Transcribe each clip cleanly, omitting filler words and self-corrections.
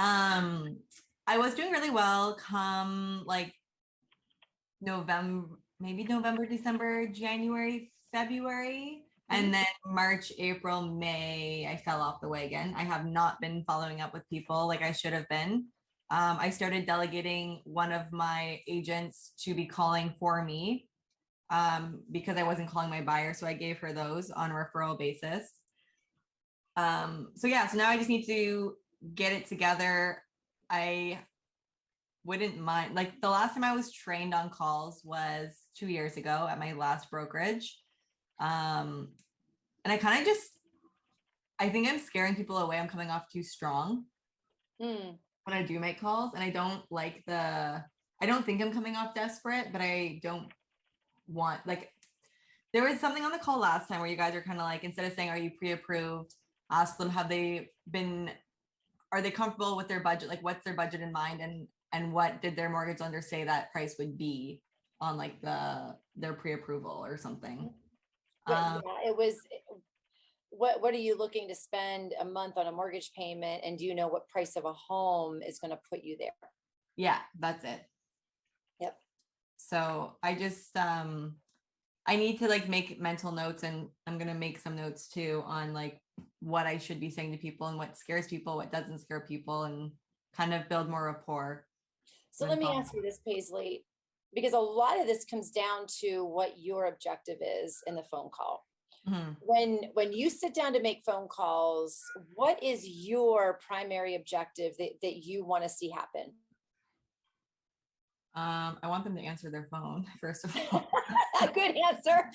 I was doing really well come like November, maybe November, December, January, February. And then March, April, May, I fell off the wagon. I have not been following up with people like I should have been. I started delegating one of my agents to be calling for me because I wasn't calling my buyer. So I gave her those on a referral basis. So yeah, so now I just need to get it together. I wouldn't mind, like the last time I was trained on calls was 2 years ago at my last brokerage. And I think I'm scaring people away. I'm coming off too strong when I do make calls, and I don't think I'm coming off desperate, but I don't want, like, there was something on the call last time where you guys are kind of like, instead of saying, are you pre-approved, ask them, are they comfortable with their budget? Like, what's their budget in mind? And what did their mortgage lender say that price would be on like their pre-approval or something? It was, what are you looking to spend a month on a mortgage payment? And do you know what price of a home is going to put you there? Yeah, that's it. Yep. So I just, I need to like make mental notes, and I'm going to make some notes too on like what I should be saying to people and what scares people, what doesn't scare people, and kind of build more rapport. So let me ask you this, Paisley, because a lot of this comes down to what your objective is in the phone call. When you sit down to make phone calls, what is your primary objective that you want to see happen? I want them to answer their phone, first of all. Good answer.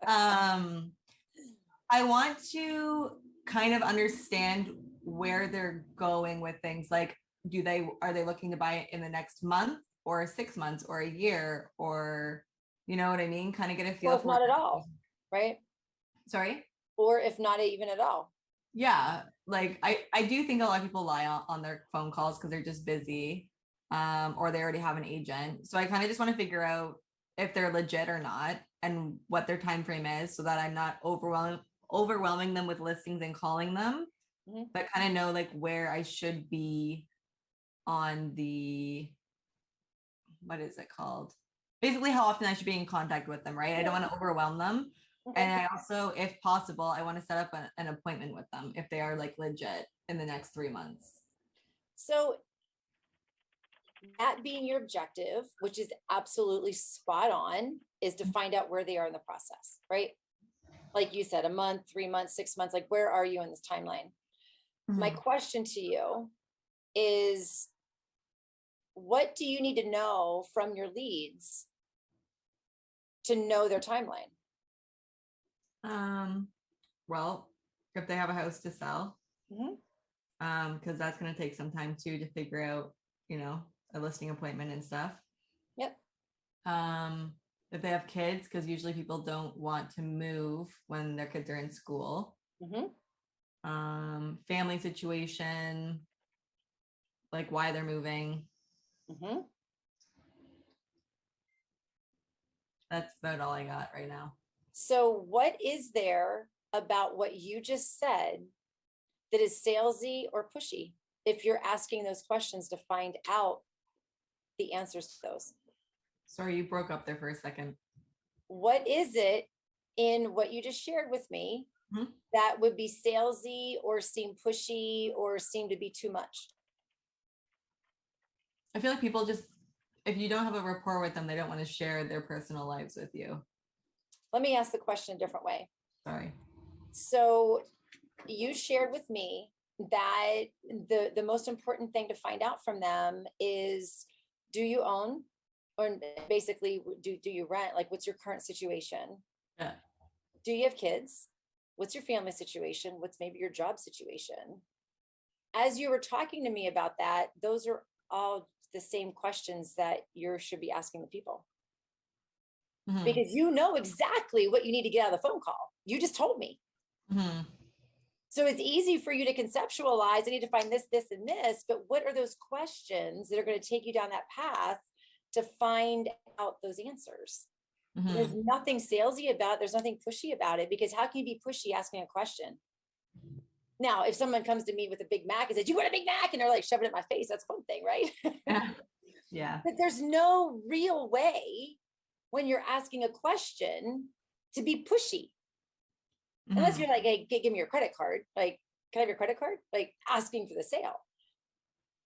I want to kind of understand where they're going with things. Like, are they looking to buy it in the next month or 6 months or a year, or, you know what I mean? Kind of get a feel for not at all, right? Sorry? Or if not even at all. Yeah. Like I do think a lot of people lie on their phone calls because they're just busy, or they already have an agent. So I kind of just want to figure out if they're legit or not and what their time frame is, so that I'm not overwhelming them with listings and calling them, but kind of know like where I should be on the, what is it called? Basically how often I should be in contact with them, right? I don't want to overwhelm them. And I also, if possible, I want to set up an appointment with them if they are like legit in the next 3 months. So that being your objective, which is absolutely spot on, is to find out where they are in the process, right? Like you said, a month, 3 months, 6 months, like where are you in this timeline? My question to you is, what do you need to know from your leads to know their timeline? Well, if they have a house to sell, because that's going to take some time too to figure out, you know, a listing appointment and stuff. Yep. If they have kids, because usually people don't want to move when their kids are in school. Family situation, like why they're moving. That's about all I got right now. So what is there about what you just said that is salesy or pushy if you're asking those questions to find out the answers to those? Sorry, you broke up there for a second. What is it in what you just shared with me that would be salesy or seem pushy or seem to be too much? I feel like people just, if you don't have a rapport with them, they don't want to share their personal lives with you. Let me ask the question a different way. Sorry. So you shared with me that the most important thing to find out from them is, do you own, or basically do you rent? Like, what's your current situation? Yeah. Do you have kids? What's your family situation? What's maybe your job situation? As you were talking to me about that, those are all the same questions that you should be asking the people. Because you know exactly what you need to get out of the phone call. You just told me. So it's easy for you to conceptualize, I need to find this, this, and this, but what are those questions that are going to take you down that path to find out those answers? There's nothing salesy about it. There's nothing pushy about it, because how can you be pushy asking a question? Now, if someone comes to me with a Big Mac and says, "You want a Big Mac?" and they're like shoving it in my face, that's one thing, right? Yeah. Yeah. But there's no real way when you're asking a question to be pushy. Unless you're like, "Hey, give me your credit card." Like, "Can I have your credit card?" Like asking for the sale.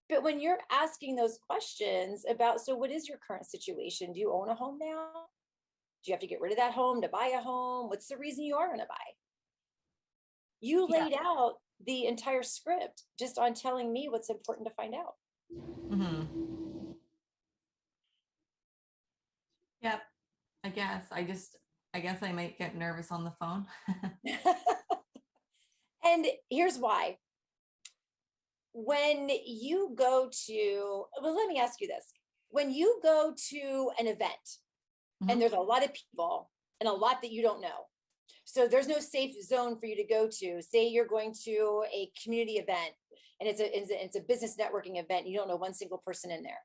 But when you're asking those questions about, so what is your current situation? Do you own a home now? Do you have to get rid of that home to buy a home? What's the reason you are going to buy? You Yeah. laid out the entire script just on telling me what's important to find out. Yep. I guess I might get nervous on the phone. And here's why. When you go to, well, let me ask you this. When you go to an event and there's a lot of people and a lot that you don't know, so there's no safe zone for you to go to. Say you're going to a community event and it's a business networking event. You don't know one single person in there.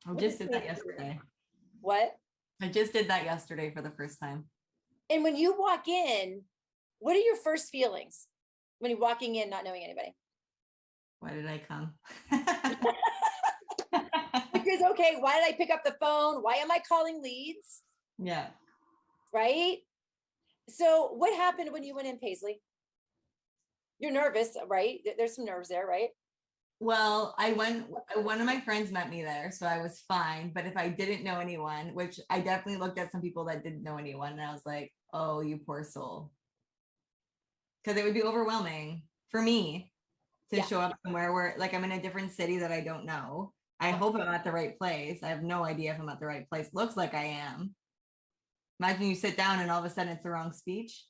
I just did that yesterday. What? I just did that yesterday for the first time. And when you walk in, what are your first feelings when you're walking in, not knowing anybody? Why did I come? Because, okay, why did I pick up the phone? Why am I calling leads? Yeah. Right? So what happened when you went in, Paisley? You're nervous, right? There's some nerves there, right? Well, one of my friends met me there, so I was fine. But if I didn't know anyone, which I definitely looked at some people that didn't know anyone, and I was like, oh, you poor soul. Because it would be overwhelming for me to show up somewhere where, like, I'm in a different city that I don't know. I hope I'm at the right place. I have no idea if I'm at the right place. Looks like I am. Imagine you sit down and all of a sudden it's the wrong speech.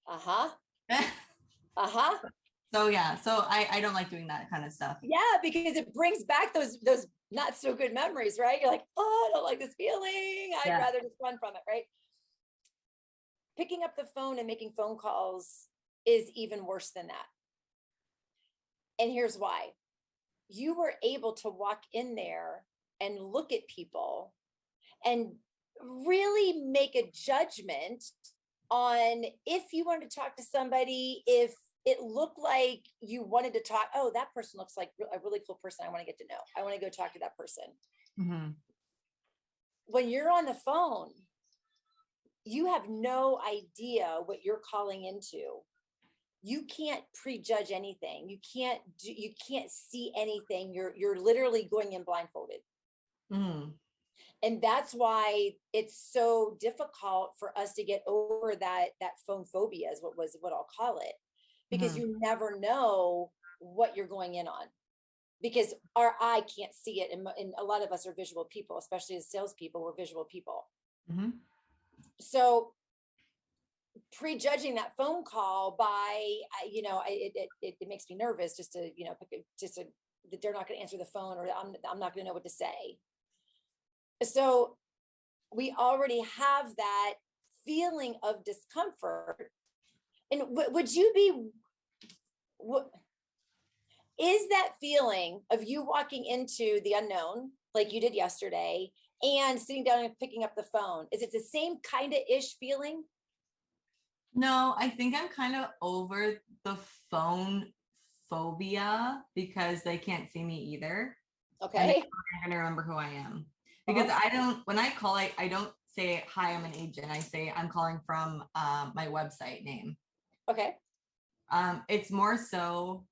Uh-huh. Uh-huh. So yeah, so I don't like doing that kind of stuff. Yeah, because it brings back those not so good memories, right? You're like, oh, I don't like this feeling. I'd rather just run from it, right? Picking up the phone and making phone calls is even worse than that. And here's why. You were able to walk in there and look at people and really make a judgment on if you wanted to talk to somebody, if it looked like you wanted to talk, oh, that person looks like a really cool person I want to get to know. I want to go talk to that person. When you're on the phone, you have no idea what you're calling into. You can't prejudge anything. You can't see anything. You're literally going in blindfolded. And that's why it's so difficult for us to get over that phone phobia is what I'll call it, because you never know what you're going in on, because our eye can't see it. And a lot of us are visual people, especially as salespeople, we're visual people. So prejudging that phone call by, it makes me nervous just to, that they're not going to answer the phone, or I'm not going to know what to say. So we already have that feeling of discomfort. And would you be, is that feeling of you walking into the unknown, like you did yesterday, and sitting down and picking up the phone, is it the same kind of ish feeling? No, I think I'm kind of over the phone phobia because they can't see me either. Okay. And they're going to remember who I am. Because when I call, I don't say, hi, I'm an agent. I say, I'm calling from my website name. Okay. It's more so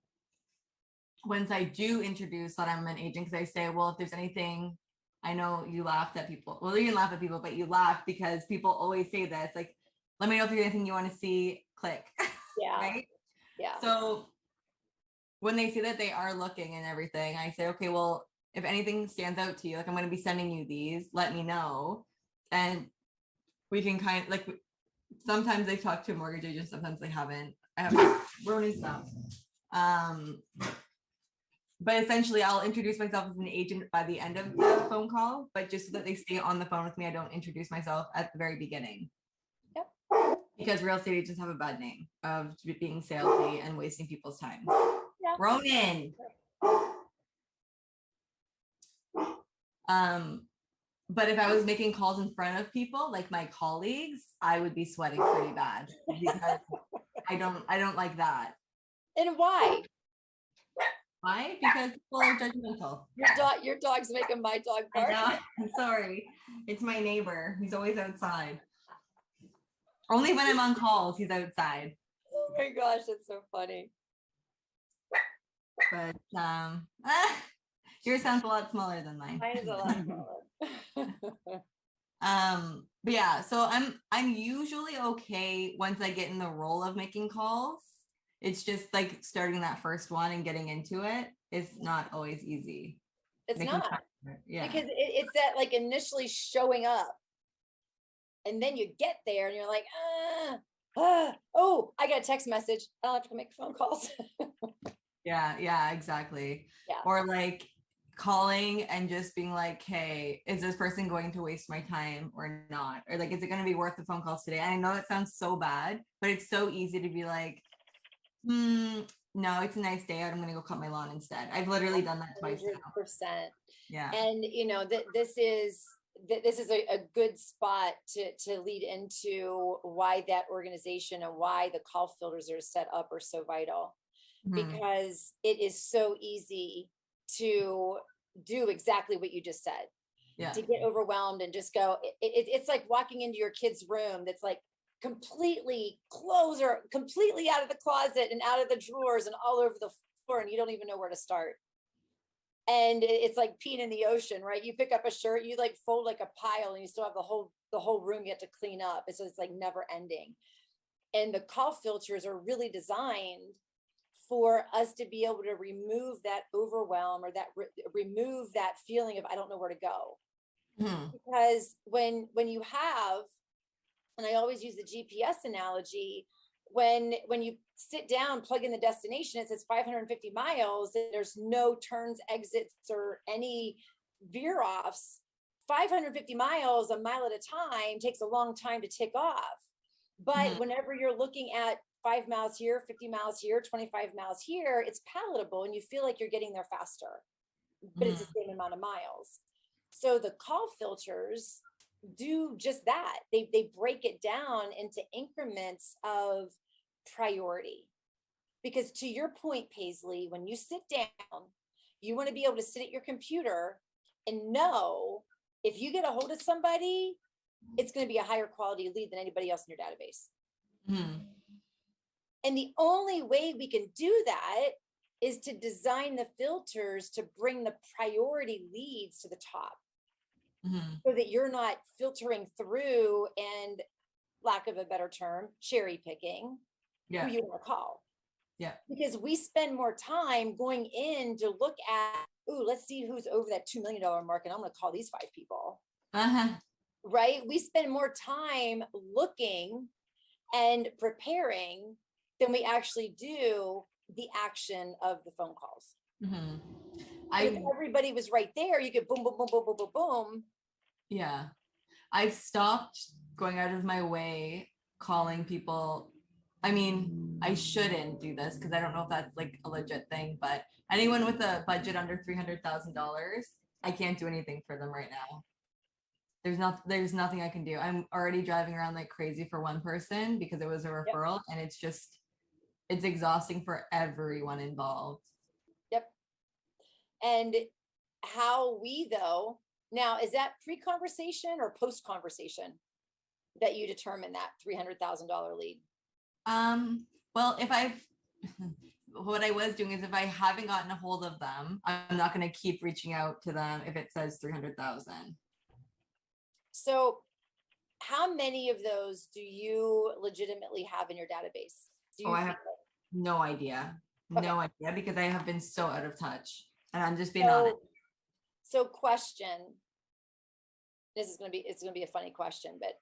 once I do introduce that I'm an agent, because I say, well, if there's anything, I know you laughed at people. Well, you didn't laugh at people, but you laugh because people always say this, like, let me know if there's anything you want to see, click. Yeah. Right? Yeah. So when they say that they are looking and everything, I say, okay, well, if anything stands out to you, like, I'm going to be sending you these, let me know. And we can kind of, like, sometimes they talk to a mortgage agent, sometimes they haven't. I have Ronan stuff. But essentially I'll introduce myself as an agent by the end of the phone call, but just so that they stay on the phone with me, I don't introduce myself at the very beginning. Yep. Because real estate agents have a bad name of being salesy and wasting people's time. Yeah. Ronan. But if I was making calls in front of people, like my colleagues, I would be sweating pretty bad because I don't like that. And why? Why? Because people are judgmental. Your dog's making my dog I bark. know. I'm sorry. It's my neighbor. He's always outside. Only when I'm on calls, he's outside. Oh my gosh, that's so funny. But yours sounds a lot smaller than mine. Mine is a lot smaller. But yeah, so I'm usually okay once I get in the role of making calls. It's just like starting that first one and getting into it is not always easy. It's Making not. time for it, yeah. Because it's that like initially showing up. And then you get there and you're like, oh, I got a text message. I don't have to make phone calls. Yeah, exactly. Yeah. Or like calling and just being like, hey, is this person going to waste my time or not? Or like, is it going to be worth the phone calls today? I know it sounds so bad, but it's so easy to be like, no, it's a nice day out. I'm going to go cut my lawn instead. I've literally done that twice now. 100%. Yeah. And you know, this is a good spot to lead into why that organization and why the call filters are set up are so vital. Because it is so easy to do exactly what you just said. Yeah. To get overwhelmed and just go, it's like walking into your kid's room that's like completely clothes are completely out of the closet and out of the drawers and all over the floor, and you don't even know where to start. And it's like peeing in the ocean, right? You pick up a shirt, you like fold like a pile, and you still have the whole room you have to clean up. So it's like never ending. And the call filters are really designed for us to be able to remove that overwhelm or that remove that feeling of I don't know where to go. Because when you have, and I always use the GPS analogy, when you sit down, plug in the destination, it says 550 miles, there's no turns, exits, or any veer offs. 550 miles, a mile at a time, takes a long time to tick off. But whenever you're looking at 5 miles here, 50 miles here, 25 miles here, it's palatable and you feel like you're getting there faster, but it's the same amount of miles. So the call filters do just that. They break it down into increments of priority. Because to your point, Paisley, when you sit down, you want to be able to sit at your computer and know if you get a hold of somebody, it's going to be a higher quality lead than anybody else in your database. And the only way we can do that is to design the filters to bring the priority leads to the top. So that you're not filtering through and, lack of a better term, cherry picking who you want to call. Yeah. Because we spend more time going in to look at, let's see who's over that $2 million mark, and I'm going to call these 5 people. Right? We spend more time looking and preparing than we actually do the action of the phone calls. If everybody was right there, you could boom, boom, boom, boom, boom, boom, boom. Yeah. I've stopped going out of my way calling people. I mean, I shouldn't do this because I don't know if that's like a legit thing, but anyone with a budget under $300,000, I can't do anything for them right now. There's nothing I can do. I'm already driving around like crazy for one person because it was a referral, and it's exhausting for everyone involved. Yep. And how we though, now, is that pre-conversation or post-conversation that you determine that $300,000 lead? Well, what I was doing is if I haven't gotten a hold of them, I'm not going to keep reaching out to them if it says 300,000. So how many of those do you legitimately have in your database? I have no idea. Okay. No idea, because I have been so out of touch, and I'm just being honest. So question, it's going to be a funny question, but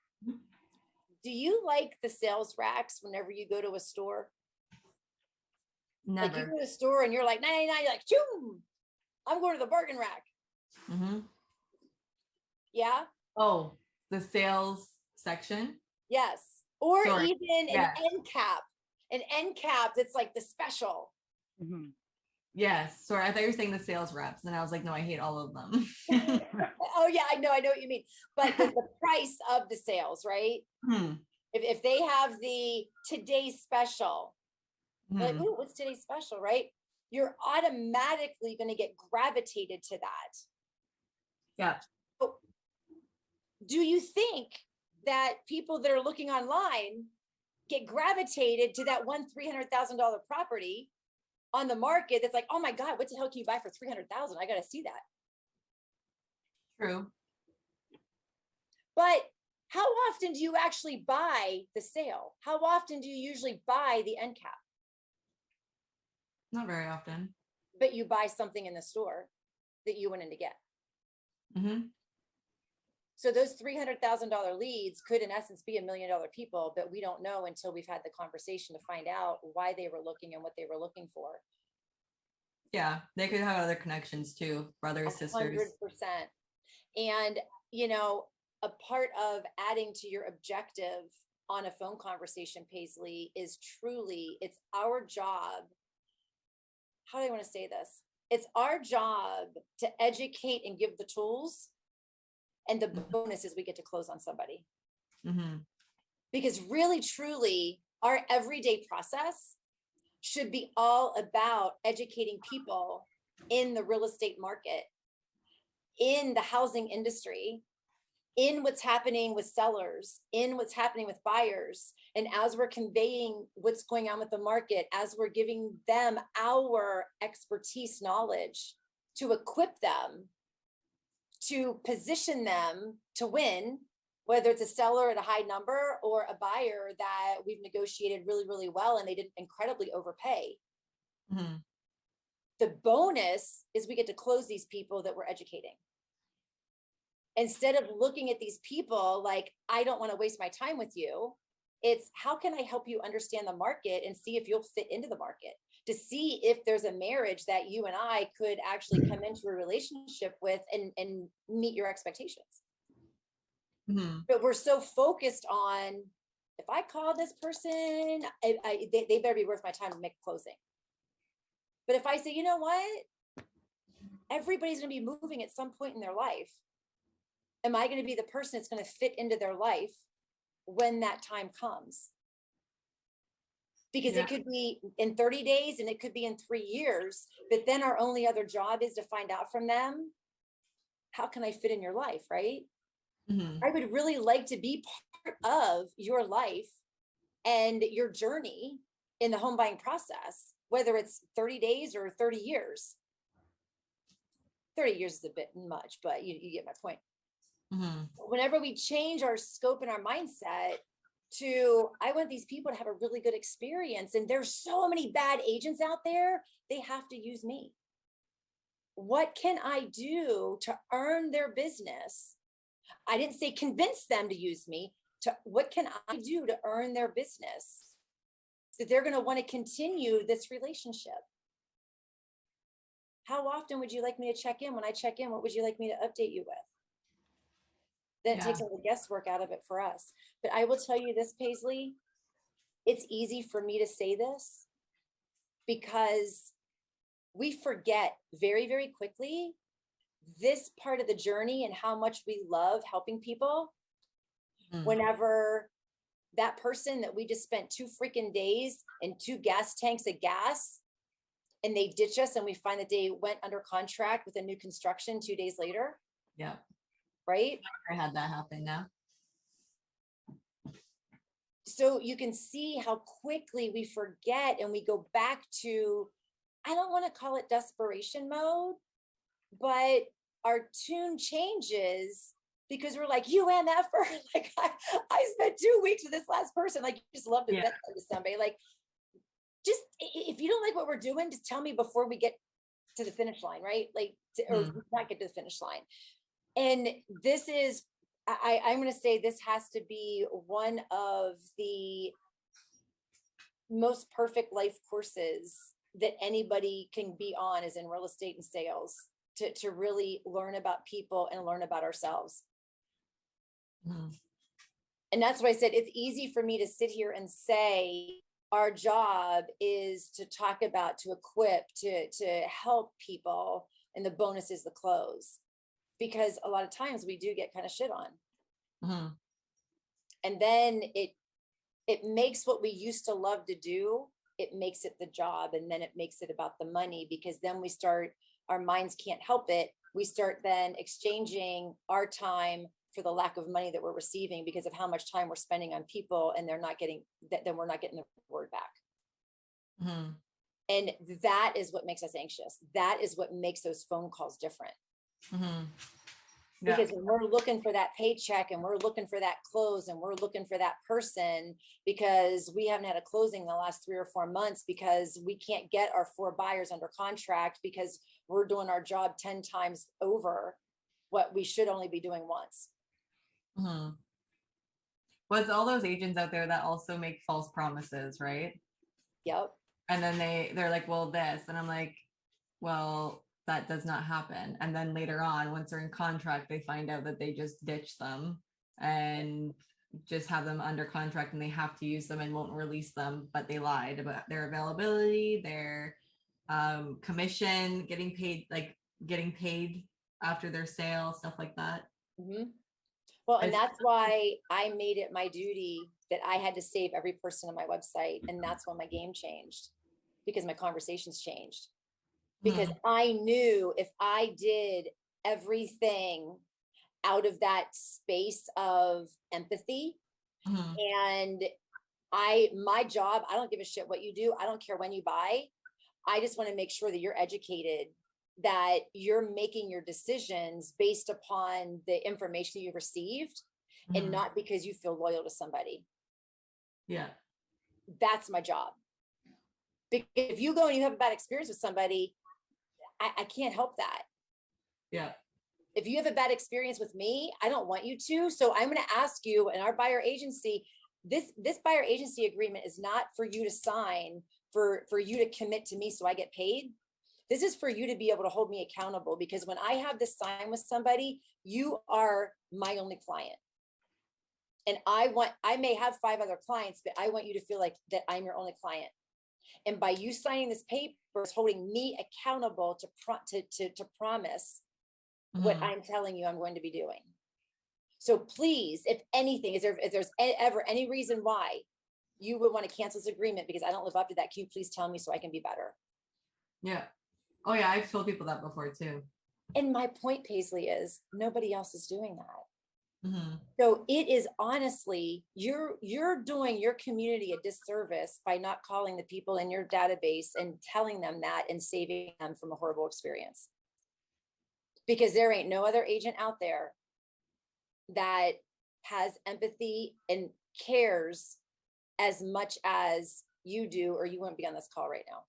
do you like the sales racks whenever you go to a store? Never. Like you go to a store and you're like, 99, you're like, choom, I'm going to the bargain rack. Yeah. Oh, the sales section? Yes. Or even an end cap that's like the special. Yes. Sorry, I thought you were saying the sales reps, and I was like, no, I hate all of them. Oh yeah, I know what you mean. But the price of the sales, right? If they have the today's special, We're like, Mhm. ooh, what's today's special, right? You're automatically going to get gravitated to that. Yeah. So do you think that people that are looking online get gravitated to that one $300,000 property on the market that's like, oh my God, what the hell can you buy for 300,000? I got to see that. True. But how often do you actually buy the sale? How often do you usually buy the end cap? Not very often. But you buy something in the store that you went in to get. Hmm. So those $300,000 leads could in essence be $1 million people, but we don't know until we've had the conversation to find out why they were looking and what they were looking for. Yeah, they could have other connections too, brothers, sisters. 100%. And, you know, a part of adding to your objective on a phone conversation, Paisley, is truly, it's our job. How do I want to say this? It's our job to educate and give the tools, and the bonus is we get to close on somebody. Mm-hmm. Because really, truly, our everyday process should be all about educating people in the real estate market, in the housing industry, in what's happening with sellers, in what's happening with buyers. And as we're conveying what's going on with the market, as we're giving them our expertise, knowledge to equip them, to position them to win, whether it's a seller at a high number or a buyer that we've negotiated really, really well and they didn't incredibly overpay. Mm-hmm. The bonus is we get to close these people that we're educating. Instead of looking at these people like, I don't want to waste my time with you, it's how can I help you understand the market and see if you'll fit into the market, to see if there's a marriage that you and I could actually come into a relationship with and meet your expectations. Mm-hmm. But we're so focused on, if I call this person, they better be worth my time to make a closing. But if I say, you know what, everybody's going to be moving at some point in their life. Am I going to be the person that's going to fit into their life when that time comes? Because it could be in 30 days and it could be in 3 years, but then our only other job is to find out from them, how can I fit in your life, right? Mm-hmm. I would really like to be part of your life and your journey in the home buying process, whether it's 30 days or 30 years. 30 years is a bit much, but you get my point. Mm-hmm. Whenever we change our scope and our mindset to, I want these people to have a really good experience, and there's so many bad agents out there, they have to use me. What can I do to earn their business? I didn't say convince them to use me. What can I do to earn their business that they're going to want to continue this relationship? How often would you like me to check in? When I check in, what would you like me to update you with? Then it takes all the guesswork out of it for us. But I will tell you this, Paisley, it's easy for me to say this because we forget very, very quickly this part of the journey and how much we love helping people. Mm-hmm. Whenever that person that we just spent 2 freaking days and 2 gas tanks of gas, and they ditch us, and we find that they went under contract with a new construction 2 days later. Yeah. Right? I had that happen now. So you can see how quickly we forget and we go back to, I don't want to call it desperation mode, but our tune changes because we're like, you and that for like, I spent 2 weeks with this last person. Like, you just love to vent to somebody. Like, just if you don't like what we're doing, just tell me before we get to the finish line, right? Like, or not get to the finish line. And this is, I'm going to say this has to be one of the most perfect life courses that anybody can be on, is in real estate and sales, to really learn about people and learn about ourselves. Mm-hmm. And that's why I said it's easy for me to sit here and say our job is to talk about, to equip, to help people, and the bonus is the close. Because a lot of times we do get kind of shit on. Mm-hmm. And then it makes what we used to love to do it makes it the job, and then it makes it about the money, because then our minds can't help it. We start then exchanging our time for the lack of money that we're receiving because of how much time we're spending on people, and then we're not getting the reward back. Mm-hmm. And that is what makes us anxious. That is what makes those phone calls different. Mm-hmm. Yeah. Because when we're looking for that paycheck, and we're looking for that close, and we're looking for that person, because we haven't had a closing in the last 3 or 4 months, because we can't get our 4 buyers under contract, because we're doing our job 10 times over what we should only be doing once. Mm-hmm. Well, it's all those agents out there that also make false promises, right? Yep. And then they're like, well, this, and I'm like, well, that does not happen. And then later on, once they're in contract, they find out that they just ditched them and just have them under contract, and they have to use them and won't release them, but they lied about their availability, their commission, getting paid after their sale, stuff like that. Mm-hmm. Well, and that's why I made it my duty that I had to save every person on my website. And that's when my game changed, because my conversations changed. Because I knew if I did everything out of that space of empathy, and my job, I don't give a shit what you do. I don't care when you buy. I just want to make sure that you're educated, that you're making your decisions based upon the information you received, and not because you feel loyal to somebody. Yeah. That's my job. Because if you go and you have a bad experience with somebody, I can't help that. Yeah. If you have a bad experience with me, I don't want you to. So I'm going to ask you, in our buyer agency, this buyer agency agreement is not for you to sign for you to commit to me so I get paid. This is for you to be able to hold me accountable, because when I have this sign with somebody, you are my only client. And I may have 5 other clients, but I want you to feel like that I'm your only client. And by you signing this paper, it's holding me accountable to promise what I'm telling you I'm going to be doing. So please, if anything, if there's ever any reason why you would want to cancel this agreement because I don't live up to that, can you please tell me so I can be better? Yeah. Oh yeah, I've told people that before too. And my point, Paisley, is nobody else is doing that. Mm-hmm. So it is honestly, you're doing your community a disservice by not calling the people in your database and telling them that and saving them from a horrible experience. Because there ain't no other agent out there that has empathy and cares as much as you do, or you wouldn't be on this call right now.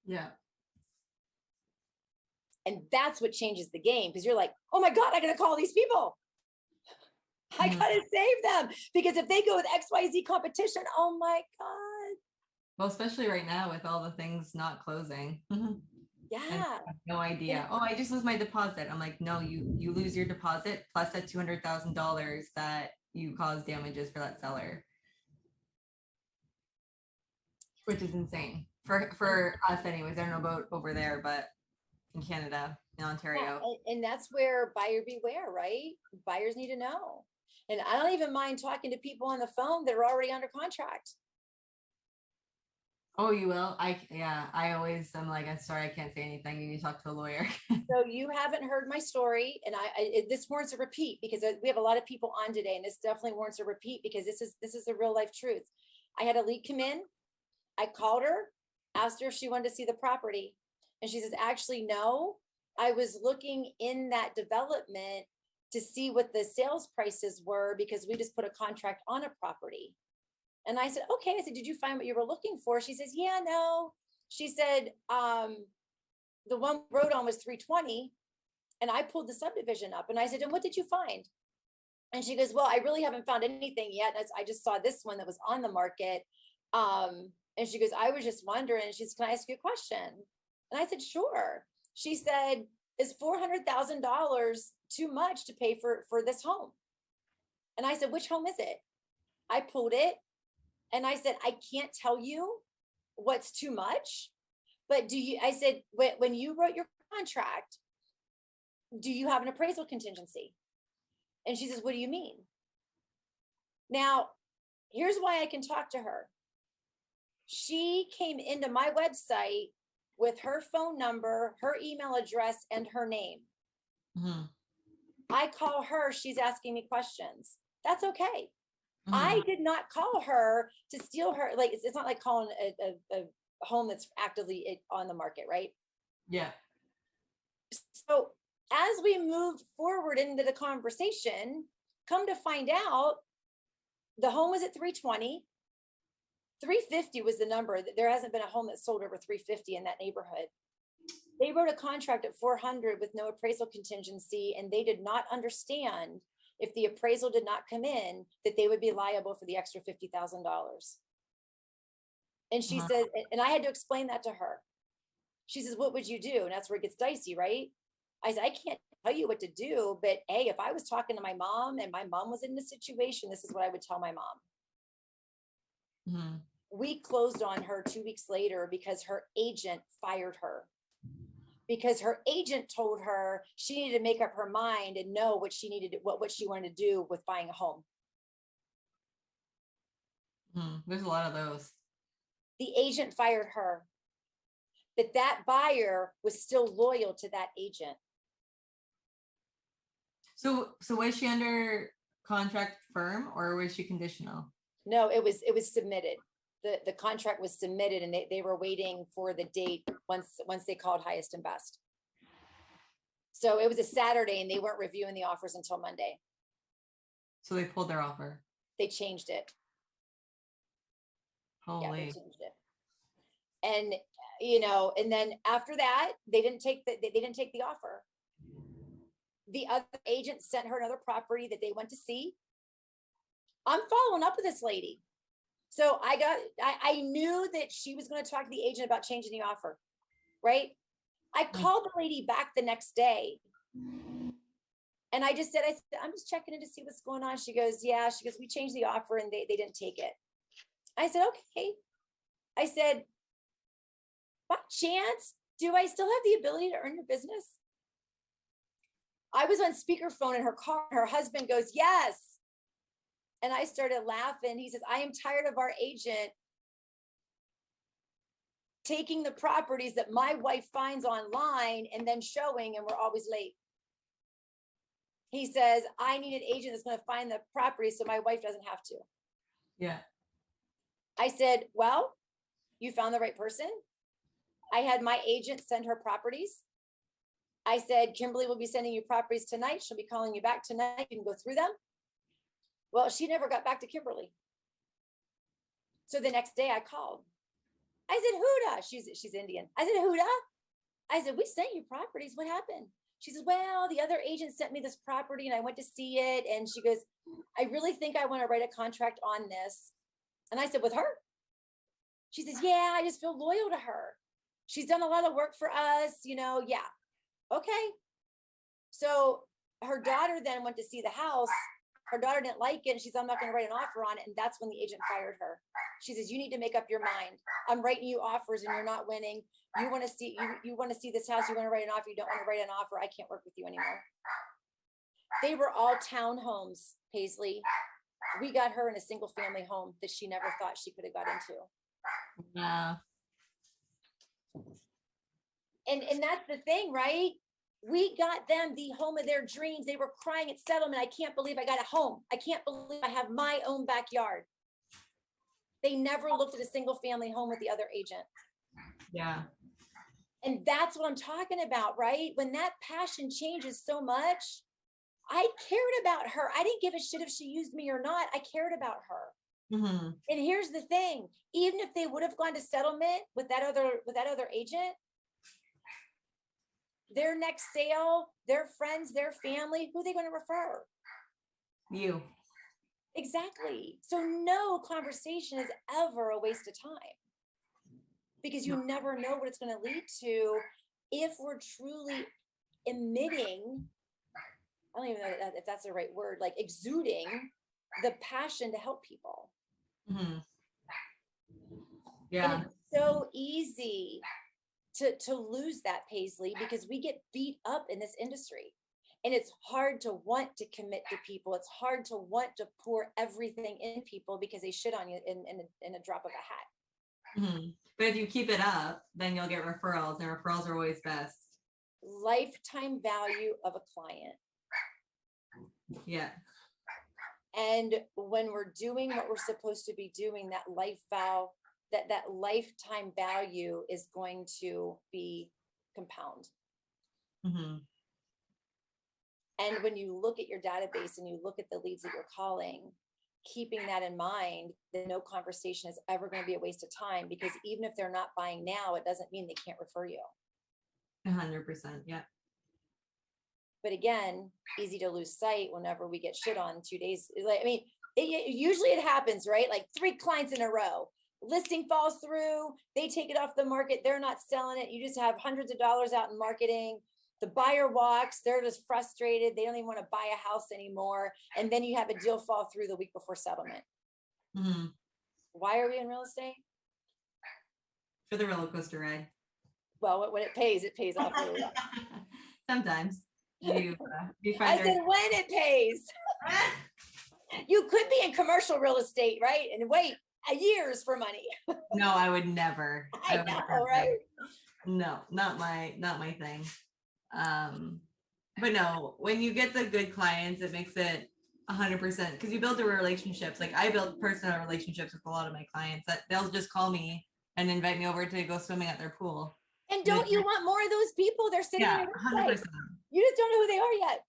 Yeah. And that's what changes the game, because you're like, oh my God, I gotta call these people. I gotta save them, because if they go with XYZ competition, oh my God. Well, especially right now with all the things not closing. Yeah. No idea. Oh, I just lose my deposit. I'm like, no, you lose your deposit plus that $200,000 that you caused damages for that seller, which is insane for us anyways. I don't know about over there, but in Canada, in Ontario. Yeah, and that's where buyer beware, right? Buyers need to know. And I don't even mind talking to people on the phone that are already under contract. Oh, you will? I always, I'm like, I'm sorry, I can't say anything. You need to talk to a lawyer. So you haven't heard my story, and this warrants a repeat, because we have a lot of people on today, and this definitely warrants a repeat, because this is the real life truth. I had a lead come in. I called her, asked her if she wanted to see the property. And she says, actually, no, I was looking in that development to see what the sales prices were, because we just put a contract on a property. And I said, okay. I said, did you find what you were looking for? She says, yeah, no. She said, the one we wrote on was 320. And I pulled the subdivision up, and I said, and what did you find? And she goes, well, I really haven't found anything yet. I just saw this one that was on the market. And she goes, I was just wondering. And she says, can I ask you a question? And I said, sure. She said, is $400,000 too much to pay for this home? And I said, which home is it? I pulled it, and I said, I can't tell you what's too much, but I said, when you wrote your contract, do you have an appraisal contingency? And she says, what do you mean? Now, here's why I can talk to her. She came into my website with her phone number, her email address, and her name. Mhm. I call her, she's asking me questions. That's okay. I Mhm. did not call her to steal her. Like, it's not like calling a home that's actively on the market, right? Yeah. So as we moved forward into the conversation, come to find out, the home was at 320. 350 was the number. There hasn't been a home that sold over 350 in that neighborhood. They wrote a contract at 400 with no appraisal contingency, and they did not understand if the appraisal did not come in, that they would be liable for the extra $50,000. And she Uh-huh. said, and I had to explain that to her. She says, what would you do? And that's where it gets dicey, right? I said, I can't tell you what to do, but hey, if I was talking to my mom and my mom was in this situation, this is what I would tell my mom. Mhm. We closed on her 2 weeks later because her agent fired her. Because her agent told her she needed to make up her mind and know what she needed, what she wanted to do with buying a home. Mhm. There's a lot of those. The agent fired her, but that buyer was still loyal to that agent. So was she under contract firm or was she conditional? No, it was submitted. The contract was submitted, and they were waiting for the date once they called highest and best. So it was a Saturday, and they weren't reviewing the offers until Monday. So they pulled their offer. They changed it. Yeah, they Holy. changed it. And and then after that, they didn't take the offer. The other agent sent her another property that they went to see. I'm following up with this lady. So I knew that she was going to talk to the agent about changing the offer, right? I called the lady back the next day, and I said, I'm just checking in to see what's going on. She goes, yeah. She goes, we changed the offer and they didn't take it. I said, okay. I said, by chance, do I still have the ability to earn your business? I was on speakerphone in her car. Her husband goes, yes. And I started laughing. He says, I am tired of our agent taking the properties that my wife finds online and then showing, and we're always late. He says, I need an agent that's going to find the property so my wife doesn't have to. Yeah. I said, well, you found the right person. I had my agent send her properties. I said, Kimberly will be sending you properties tonight. She'll be calling you back tonight. You can go through them. Well, she never got back to Kimberly. So the next day I called. I said, Huda, she's Indian. I said, Huda, I said, we sent you properties. What happened? She says, well, the other agent sent me this property and I went to see it. And she goes, I really think I want to write a contract on this. And I said, with her? She says, yeah, I just feel loyal to her. She's done a lot of work for us, yeah. Okay. So her daughter then went to see the house. Her daughter didn't like it. And she said, I'm not going to write an offer on it. And that's when the agent fired her. She says, you need to make up your mind. I'm writing you offers and you're not winning. You want to see, you want to see this house. You want to write an offer. You don't want to write an offer. I can't work with you anymore. They were all townhomes, Paisley. We got her in a single family home that she never thought she could have got into. Yeah. And that's the thing, right? We got them the home of their dreams. They were crying at settlement. I can't believe I got a home. I can't believe I have my own backyard. They never looked at a single family home with the other agent. Yeah. And that's what I'm talking about, right? When that passion changes so much, I cared about her. I didn't give a shit if she used me or not. I cared about her. Mm-hmm. And here's the thing, even if they would have gone to settlement with that other agent, their next sale, their friends, their family, who are they going to refer? You. Exactly. So no conversation is ever a waste of time, because you never know what it's going to lead to if we're truly emitting, I don't even know if that's the right word, like exuding the passion to help people. Mm-hmm. Yeah. And it's so easy to lose that, Paisley, because we get beat up in this industry. And it's hard to want to commit to people. It's hard to want to pour everything in people because they shit on you in a drop of a hat. Mhm. But if you keep it up, then you'll get referrals, and referrals are always best. Lifetime value of a client. Yeah. And when we're doing what we're supposed to be doing, that that lifetime value is going to be compound. Mhm. And when you look at your database and you look at the leads that you're calling, keeping that in mind, that no conversation is ever going to be a waste of time, because even if they're not buying now, it doesn't mean they can't refer you. 100%. Yeah. But again, easy to lose sight whenever we get shit on 2 days. Like, I mean, usually it happens, right? Like 3 clients in a row. Listing falls through, they take it off the market, they're not selling it. You just have hundreds of dollars out in marketing. The buyer walks, they're just frustrated. They don't even want to buy a house anymore. And then you have a deal fall through the week before settlement. Mhm. Why are we in real estate? For the roller coaster ride. Well, when it pays off really well. Sometimes you I find said when it pays. You could be in commercial real estate, right? And wait years for money. No, I would never. I would know, never. right? No, not my thing. But no, when you get the good clients, it makes it 100% because you build the relationships. Like I build personal relationships with a lot of my clients that they'll just call me and invite me over to go swimming at their pool. And don't you want more of those people? They're sitting Yeah, on your website. 100%. You just don't know who they are yet.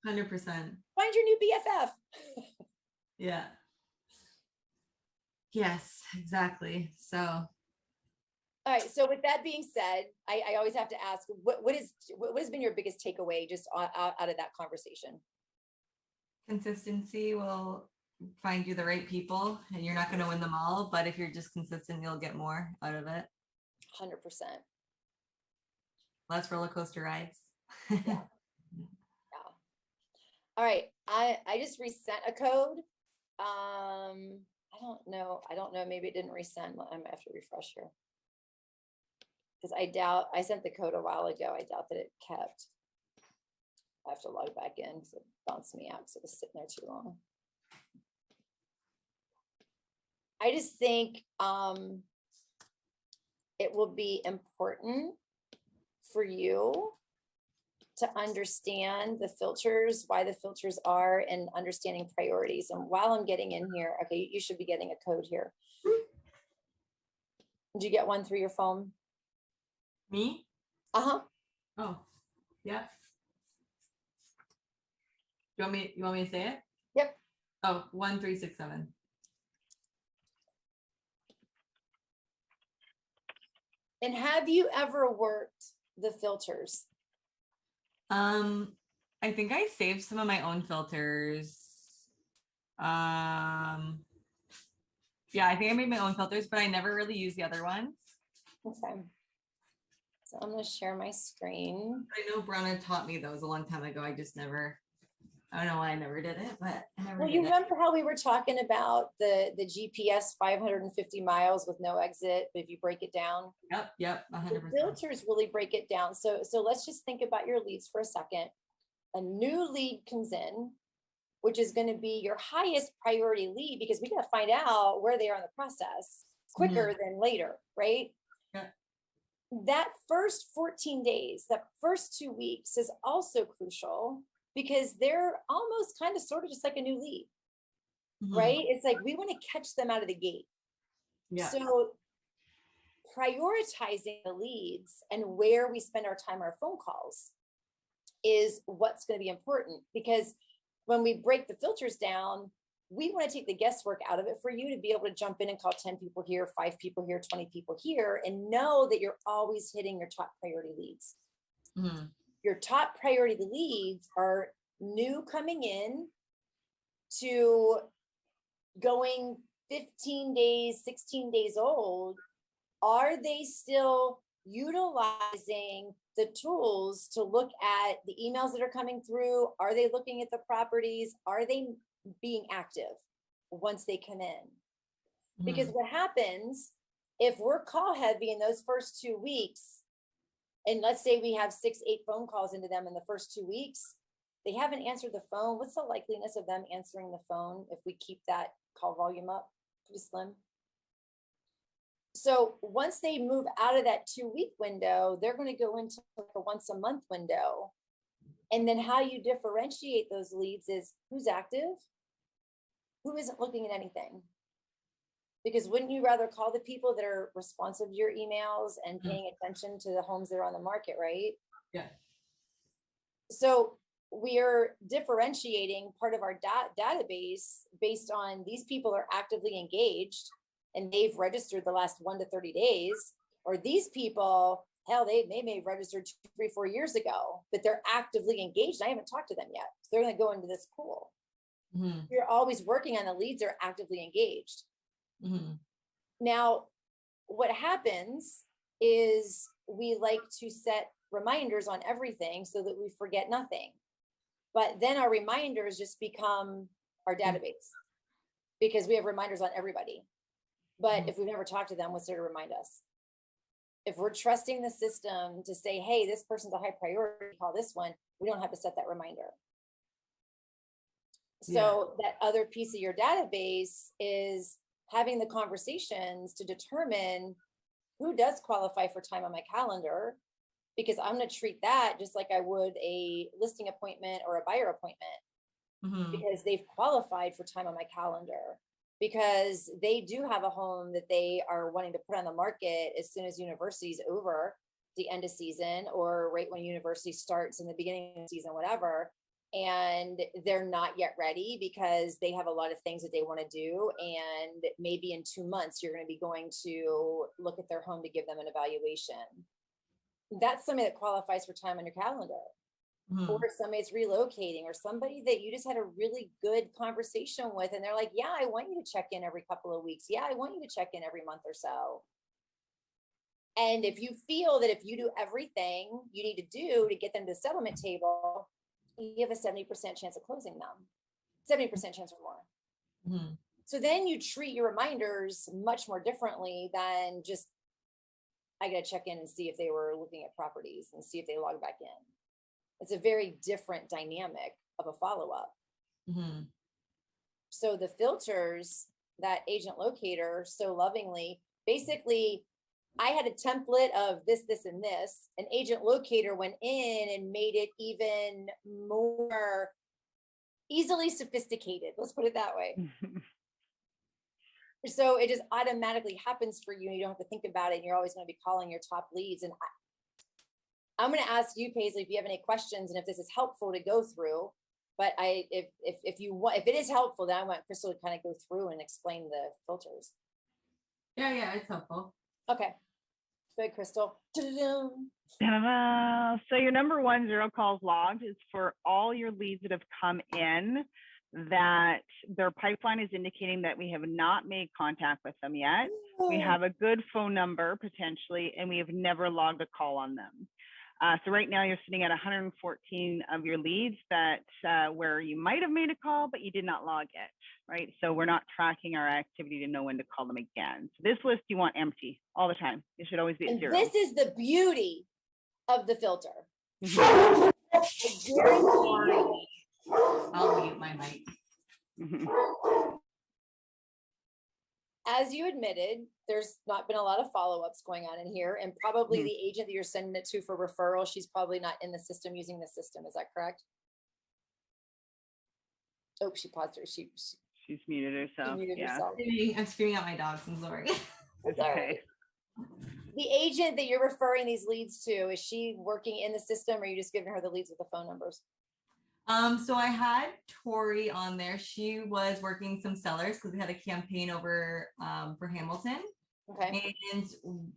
100%. Find your new BFF. Yeah. Yes, exactly. So all right. So with that being said, I always have to ask, what has been your biggest takeaway just out of that conversation? consistency will find you the right people, and you're not going to win them all, but if you're just consistent, you'll get more out of it. 100%. Less roller coaster rides. Yeah. All right. I just resent a code. I don't know. Maybe it didn't resend. I'm gonna have to refresh here. Because I sent the code a while ago. I doubt that it kept. I have to log back in because it bounced me out because it was sitting there too long. I just think it will be important for you to understand the filters, why the filters are, and understanding priorities. And while I'm getting in here, okay, you should be getting a code here. Did you get one through your phone? Me? Uh-huh. Oh, yeah. You want me to say it? Yep. Oh, 1367. And have you ever worked the filters? I think I saved some of my own filters. Yeah, I think I made my own filters, but I never really use the other ones. Okay. So I'm going to share my screen. I know Bronna taught me those a long time ago. I don't know why I never did it, but I never did You it. remember how we were talking about the GPS 550 miles with no exit, if you break it down? Yep, 100%. The filters really break it down. So let's just think about your leads for a second. A new lead comes in, which is going to be your highest priority lead, because we got to find out where they are in the process quicker than later, right? Yeah. That first 14 days, that first 2 weeks is also crucial, because they're almost kind of sort of just like a new lead, right? It's like we want to catch them out of the gate. Yeah. So prioritizing the leads and where we spend our time, our phone calls, is what's going to be important, because when we break the filters down, we want to take the guesswork out of it for you to be able to jump in and call 10 people here, 5 people here, 20 people here, and know that you're always hitting your top priority leads. Your top priority leads are new coming in to going 15 days, 16 days old. Are they still utilizing the tools to look at the emails that are coming through? Are they looking at the properties? Are they being active once they come in? Because what happens if we're call heavy in those first 2 weeks, and let's say we have 6, 8 phone calls into them in the first 2 weeks, they haven't answered the phone. What's the likeliness of them answering the phone if we keep that call volume up? Pretty slim. So once they move out of that 2-week window, they're going to go into like a once a month window. And then how you differentiate those leads is who's active, who isn't looking at anything. Because wouldn't you rather call the people that are responsive to your emails and paying attention to the homes that are on the market, right? Yeah. So we are differentiating part of our database based on these people are actively engaged and they've registered the last 1 to 30 days, or these people, hell, they may have registered 2, 3, 4 years ago, but they're actively engaged. I haven't talked to them yet. So they're going to go into this pool. Mm-hmm. You're always working on the leads that are actively engaged. Mm-hmm. Now, what happens is we like to set reminders on everything so that we forget nothing. But then our reminders just become our database because we have reminders on everybody. But if we've never talked to them, what's there to remind us? If we're trusting the system to say, hey, this person's a high priority, call this one, we don't have to set that reminder. So that other piece of your database is having the conversations to determine who does qualify for time on my calendar, because I'm going to treat that just like I would a listing appointment or a buyer appointment, because they've qualified for time on my calendar, because they do have a home that they are wanting to put on the market as soon as university's over, the end of season, or right when university starts in the beginning of the season, whatever. And they're not yet ready because they have a lot of things that they want to do. And maybe in 2 months, you're going to be going to look at their home to give them an evaluation. That's somebody that qualifies for time on your calendar. Or somebody's relocating, or somebody that you just had a really good conversation with. And they're like, yeah, I want you to check in every couple of weeks. Yeah, I want you to check in every month or so. And if you feel that if you do everything you need to do to get them to the settlement table, you have a 70% chance of closing them, 70% chance or more. So then you treat your reminders much more differently than just, I got to check in and see if they were looking at properties and see if they log back in. It's a very different dynamic of a follow-up. So the filters that Agent Locator so lovingly, basically, I had a template of this, this, and this, and Agent Locator went in and made it even more easily sophisticated. Let's put it that way. So it just automatically happens for you, and you don't have to think about it, and you're always going to be calling your top leads. And I'm going to ask you, Paisley, if you have any questions and if this is helpful to go through. But if you want, if it is helpful, then I want Crystal to kind of go through and explain the filters. Yeah, it's helpful. Okay. Good, Crystal. Ta-da. So your number 1 0 calls logged is for all your leads that have come in that their pipeline is indicating that we have not made contact with them yet. We have a good phone number potentially, and we have never logged a call on them. So right now you're sitting at 114 of your leads that where you might have made a call, but you did not log it, right? So we're not tracking our activity to know when to call them again. So this list you want empty all the time. It should always be at 0. This is the beauty of the filter. I'll mute my mic. As you admitted, there's not been a lot of follow-ups going on in here, and probably the agent that you're sending it to for referral, she's probably not in the system using the system. Is that correct? Oh, she paused her. She's muted herself. herself. I'm screaming at my dogs. I'm sorry. That's okay. The agent that you're referring these leads to, is she working in the system, or are you just giving her the leads with the phone numbers? So I had Tori on there. She was working some sellers because we had a campaign over for Hamilton. Okay. And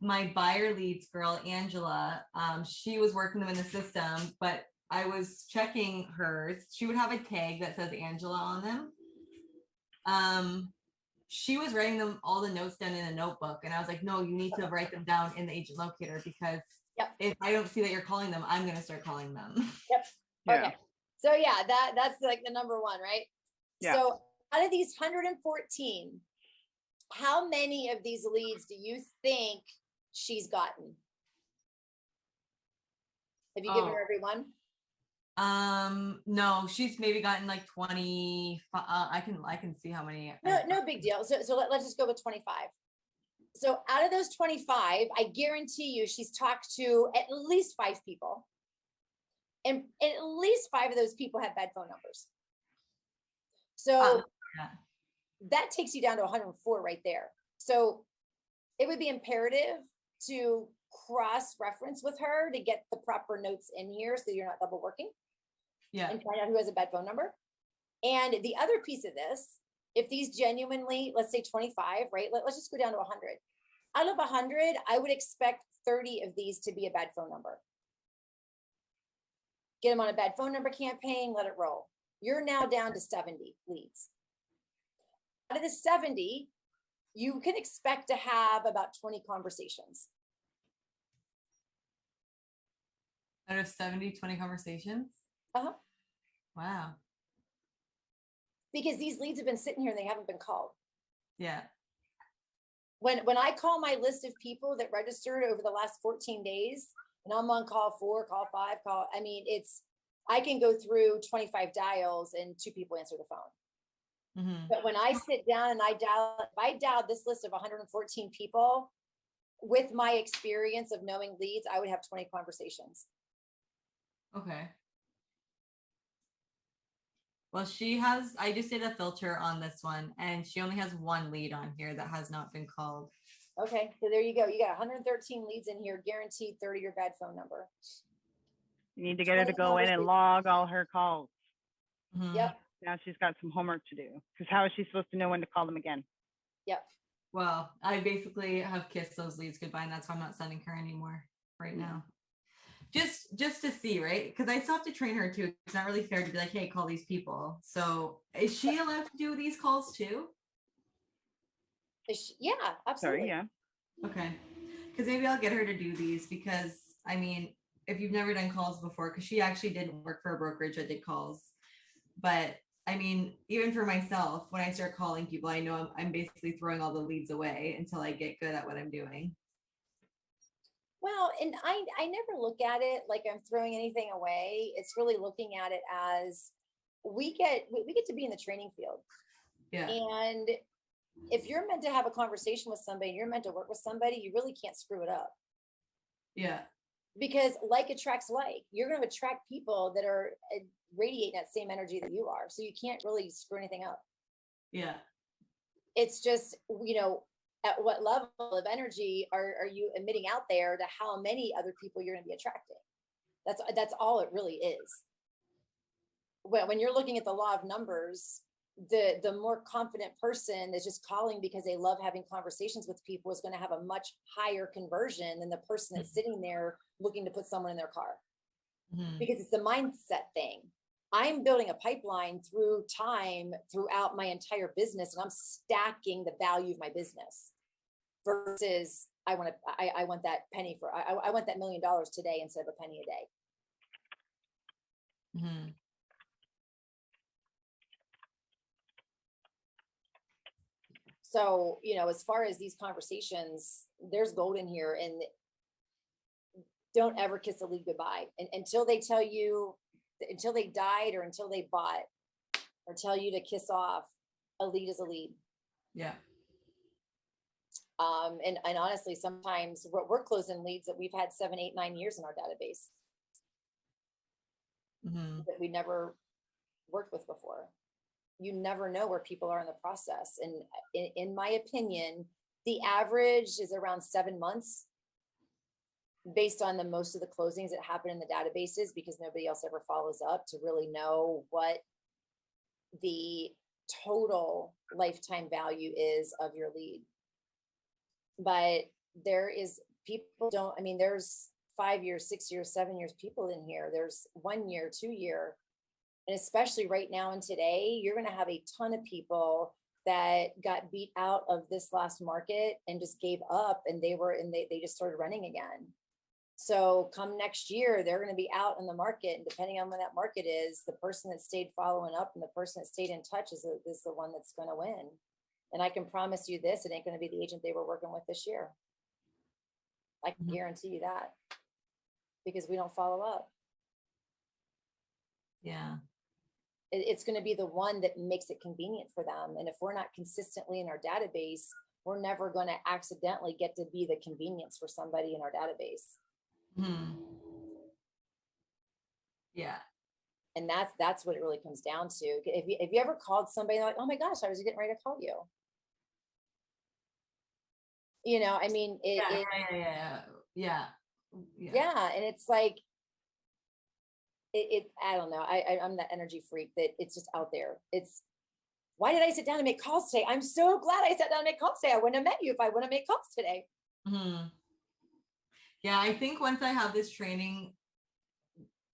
my buyer leads girl, Angela, she was working them in the system, but I was checking hers. She would have a tag that says Angela on them. She was writing them all the notes down in a notebook, and I was like, no, you need to write them down in the Agent Locator, because if I don't see that you're calling them, I'm going to start calling them. Yep. Yeah. Okay. So yeah, that's like the number 1, right? Yeah. So out of these 114, how many of these leads do you think she's gotten? Have you given her every one? No, she's maybe gotten like 20. I can see how many. No big deal. So let's just go with 25. So out of those 25, I guarantee you she's talked to at least 5 people. And at least 5 of those people have bad phone numbers. So yeah. that takes you down to 104 right there. So it would be imperative to cross-reference with her to get the proper notes in here so you're not double working. Yeah. And find out who has a bad phone number. And the other piece of this, if these genuinely, let's say 25, right? Let's just go down to 100. Out of 100, I would expect 30 of these to be a bad phone number. Get them on a bad phone number campaign, let it roll. You're now down to 70 leads. Out of the 70, you can expect to have about 20 conversations. Out of 70, 20 conversations? Uh-huh. Wow. Because these leads have been sitting here and they haven't been called. Yeah. When I call my list of people that registered over the last 14 days, and I'm on call 4, call 5, I mean, I can go through 25 dials and 2 people answer the phone. Mm-hmm. But when I sit down and if I dialed this list of 114 people, with my experience of knowing leads, I would have 20 conversations. Okay. Well, I just did a filter on this one and she only has 1 lead on here that has not been called. Okay, so there you go. You got 113 leads in here, guaranteed 30 your bad phone number. You need to get her to go in and log all her calls. Mm-hmm. Yep. Now she's got some homework to do, because how is she supposed to know when to call them again? Yep. Well, I basically have kissed those leads goodbye, and that's why I'm not sending her anymore right now. Just to see, right? Because I still have to train her too. It's not really fair to be like, hey, call these people. So is she allowed to do these calls too? Yeah, absolutely. Sorry, yeah. Okay. Because maybe I'll get her to do these because, I mean, if you've never done calls before, because she actually didn't work for a brokerage that did calls. But I mean, even for myself, when I start calling people, I know I'm basically throwing all the leads away until I get good at what I'm doing. Well, and I never look at it like I'm throwing anything away. It's really looking at it as we get to be in the training field. Yeah. And if you're meant to have a conversation with somebody, you're meant to work with somebody, you really can't screw it up. Yeah. Because like attracts like. You're going to attract people that are radiating that same energy that you are. So you can't really screw anything up. Yeah. It's just, at what level of energy are you emitting out there to how many other people you're going to be attracting. That's all it really is. When you're looking at the law of numbers, the more confident person that's just calling because they love having conversations with people is going to have a much higher conversion than the person that's sitting there looking to put someone in their car. Mm-hmm. Because it's the mindset thing. I'm building a pipeline through time throughout my entire business, and I'm stacking the value of my business versus I want that penny I want that $1 million today instead of a penny a day. Mm-hmm. So, as far as these conversations, there's gold in here, and don't ever kiss a lead goodbye until they tell you, until they died or until they bought or tell you to kiss off. A lead is a lead. Yeah. And honestly, sometimes we're closing leads that we've had 7, 8, 9 years in our database that we never worked with before. You never know where people are in the process. And in my opinion, the average is around 7 months based on most of the closings that happen in the databases, because nobody else ever follows up to really know what the total lifetime value is of your lead. But there's 5 years, 6 years, 7 years people in here. There's 1 year, 2 year. And especially right now and today, you're going to have a ton of people that got beat out of this last market and just gave up, and they just started running again. So come next year, they're going to be out in the market, and depending on when that market is, the person that stayed following up and the person that stayed in touch is the one that's going to win. And I can promise you this, it ain't going to be the agent they were working with this year. I can guarantee you that, because we don't follow up. Yeah. It's going to be the one that makes it convenient for them. And if we're not consistently in our database we're never going to accidentally get to be the convenience for somebody in our database. Mhm. Yeah. And that's what it really comes down to. If you ever called somebody like, oh my gosh, I was getting ready to call you. You know, I mean, Yeah. yeah. And it's like, I don't know. I'm that energy freak that it's just out there. It's, why did I sit down and make calls today? I'm so glad I sat down and made calls today. I wouldn't have met you if I wouldn't have made calls today. Mhm. Yeah, I think once I have this training,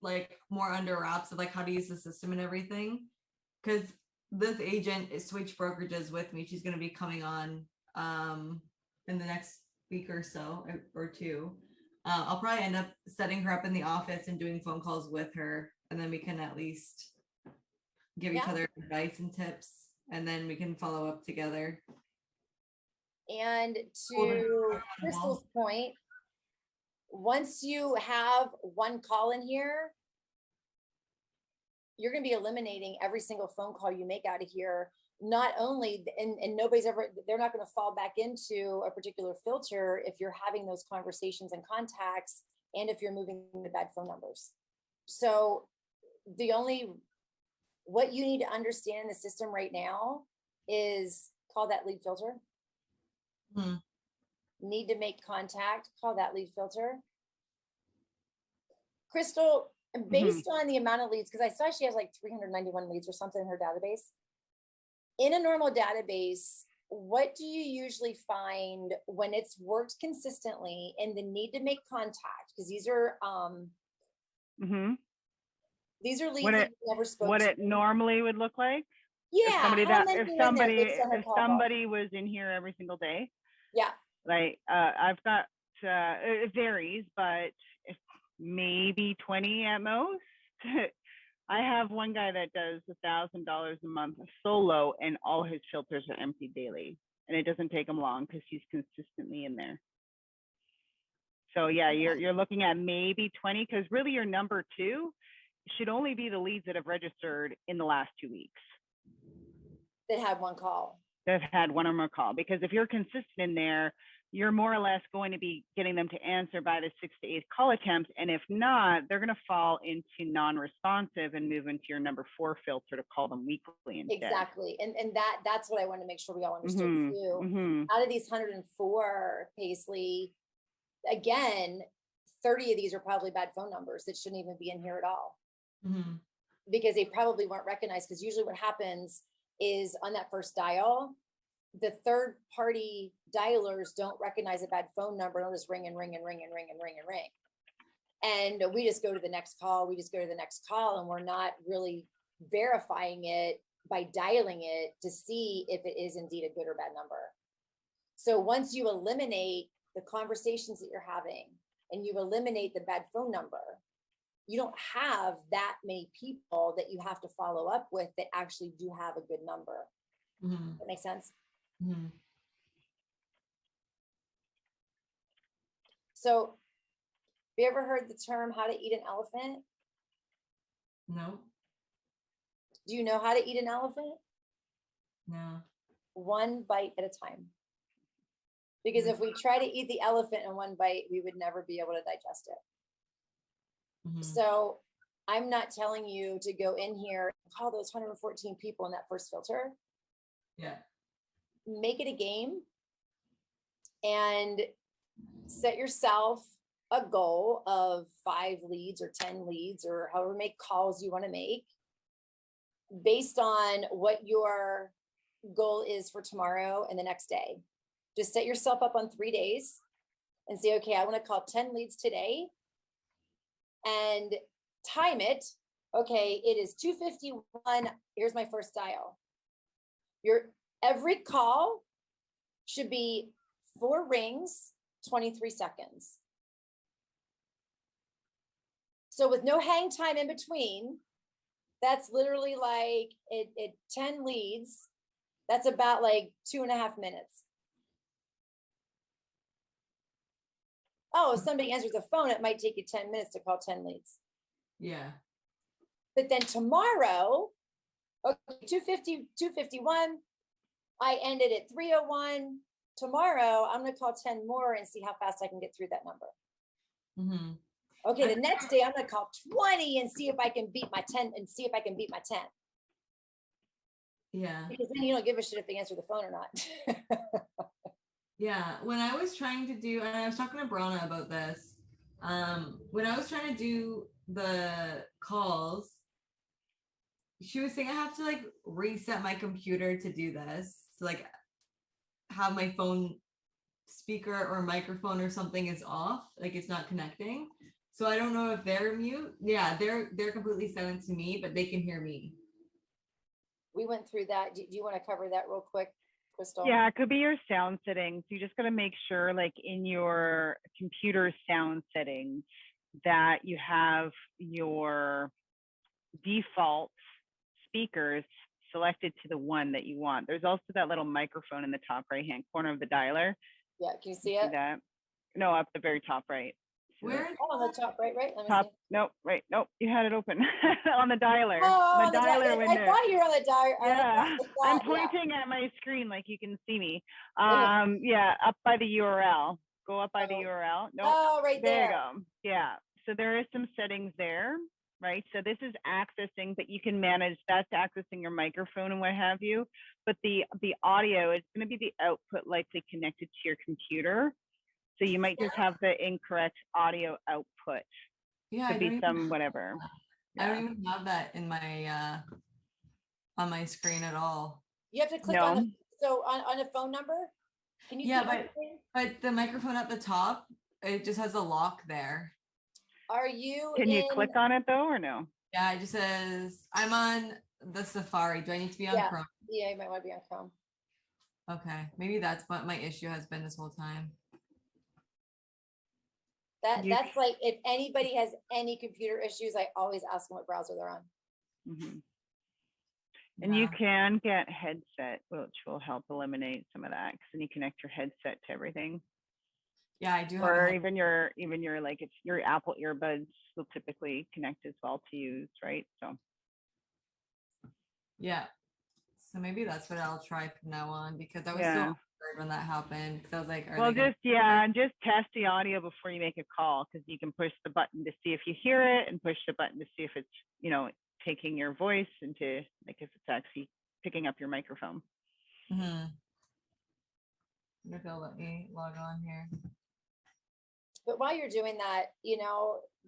like more under wraps of like how to use the system and everything, because this agent is switch brokerages with me. She's going to be coming on in the next week or so or two. I'll probably end up setting her up in the office and doing phone calls with her, and then we can at least give each Yeah. other advice and tips, and then we can follow up together. And to Crystal's point, once you have one call in here, you're going to be eliminating every single phone call you make out of here. Not only, and nobody's ever, they're not going to fall back into a particular filter if you're having those conversations and contacts, and if you're moving the bad phone numbers. So what you need to understand in the system right now is call that lead filter. Hmm. Need to make contact, call that lead filter. Crystal, based on the amount of leads, because I saw she has like 391 leads or something in her database. In a normal database, what do you usually find when it's worked consistently and the need to make contact? Because these are leads that you never spoke to. What it normally would look like? Yeah. If somebody was in here every single day. Yeah. Like I've got it varies, but if maybe 20 at most. I have one guy that does $1,000 a month solo, and all his filters are emptied daily, and it doesn't take him long because he's consistently in there. So yeah, you're looking at maybe 20, because really your number 2 should only be the leads that have registered in the last 2 weeks. That had one call. That have had one or more call, because if you're consistent in there, you're more or less going to be getting them to answer by the 6 to 8 call attempts. And if not, they're going to fall into non-responsive and move into your number 4 filter to call them weekly instead. Exactly. And that's what I want to make sure we all understood too. Out of these 104, Paisley, again, 30 of these are probably bad phone numbers that shouldn't even be in here at all. Because they probably weren't recognized. Because usually what happens is on that first dial, the third party dialers don't recognize a bad phone number. They'll just ring and ring and ring and ring and ring and ring. And we just go to the next call. And we're not really verifying it by dialing it to see if it is indeed a good or bad number. So once you eliminate the conversations that you're having and you eliminate the bad phone number, you don't have that many people that you have to follow up with that actually do have a good number. That makes sense? So, have you ever heard the term how to eat an elephant? No. Do you know how to eat an elephant? No. One bite at a time. Because if we try to eat the elephant in one bite, we would never be able to digest it. So I'm not telling you to go in here and call those 114 people in that first filter. Yeah. Make it a game and set yourself a goal of 5 leads or 10 leads or however many calls you want to make based on what your goal is for tomorrow and the next day. Just set yourself up on 3 days and say, okay, I want to call 10 leads today and time it. Okay, it is 2:51. Here's my first dial. Every call should be 4 rings, 23 seconds. So with no hang time in between, that's literally like it 10 leads. That's about like 2.5 minutes. Oh, if somebody answers the phone, it might take you 10 minutes to call 10 leads. Yeah. But then tomorrow, okay, 2:51, I ended at 3:01. tomorrow I'm going to call 10 more and see how fast I can get through that number. Mhm. Okay, the next day I'm going to call 20 and see if I can beat my 10 and see if I can beat my 10. Yeah. Because then you don't give a shit if they answer the phone or not. Yeah. When I was trying to do, and I was talking to Brana about this, when I was trying to do the calls, she was saying I have to like reset my computer to do this, to like have my phone speaker or microphone or something is off, like it's not connecting. So I don't know if they're mute. Yeah, they're completely silent to me, but they can hear me. We went through that. Do you want to cover that real quick, Crystal? Yeah, it could be your sound settings. You just got to make sure, like in your computer sound settings, that you have your default speakers selected to the one that you want. There's also that little microphone in the top right-hand corner of the dialer. Yeah, can you see See it? that? No, up the very top right. See that? Where? Oh, on the top right, right? Let me Top, see. nope, right, nope, you had it open on the dialer. Oh, On the dialer I window. thought you were on the dialer. Yeah, I'm Yeah. pointing at my screen like you can see me. Right Yeah, up by the URL. Go up by the Oh. URL. No, Oh, right there there. you go. Yeah, so there is some settings there, right? So this is accessing, but you can manage, that's accessing your microphone and what have you. But the audio is going to be the output likely connected to your computer. So you might just have the incorrect audio output. Yeah, Could be some whatever. I don't Yeah. even have that in my on my screen at all. You have to click No. on the, so on a phone number. Can you Yeah, see my screen? but the microphone at the top, it just has a lock there. Are you Can you in? click on it though, or no? Yeah, it just says I'm on the Safari. Do I need to be on Yeah. Chrome? Yeah, you might want to be on Chrome. Okay, maybe that's what my issue has been this whole time. That's like, if anybody has any computer issues, I always ask them what browser they're on. Mhm. And you can get headset, which will help eliminate some of that, because then you connect your headset to everything. Yeah, I do have Or a even your like, it's your Apple earbuds will typically connect as well to use, right? So yeah. So maybe that's what I'll try from now on, because I was so yeah. awkward when that happened. Because I was like, are Well, they gonna- just test the audio before you make a call, because you can push the button to see if you hear it and push the button to see if it's, taking your voice into, like, if it's actually picking up your microphone. Mhm. I wonder if they'll let me log on here. But while you're doing that,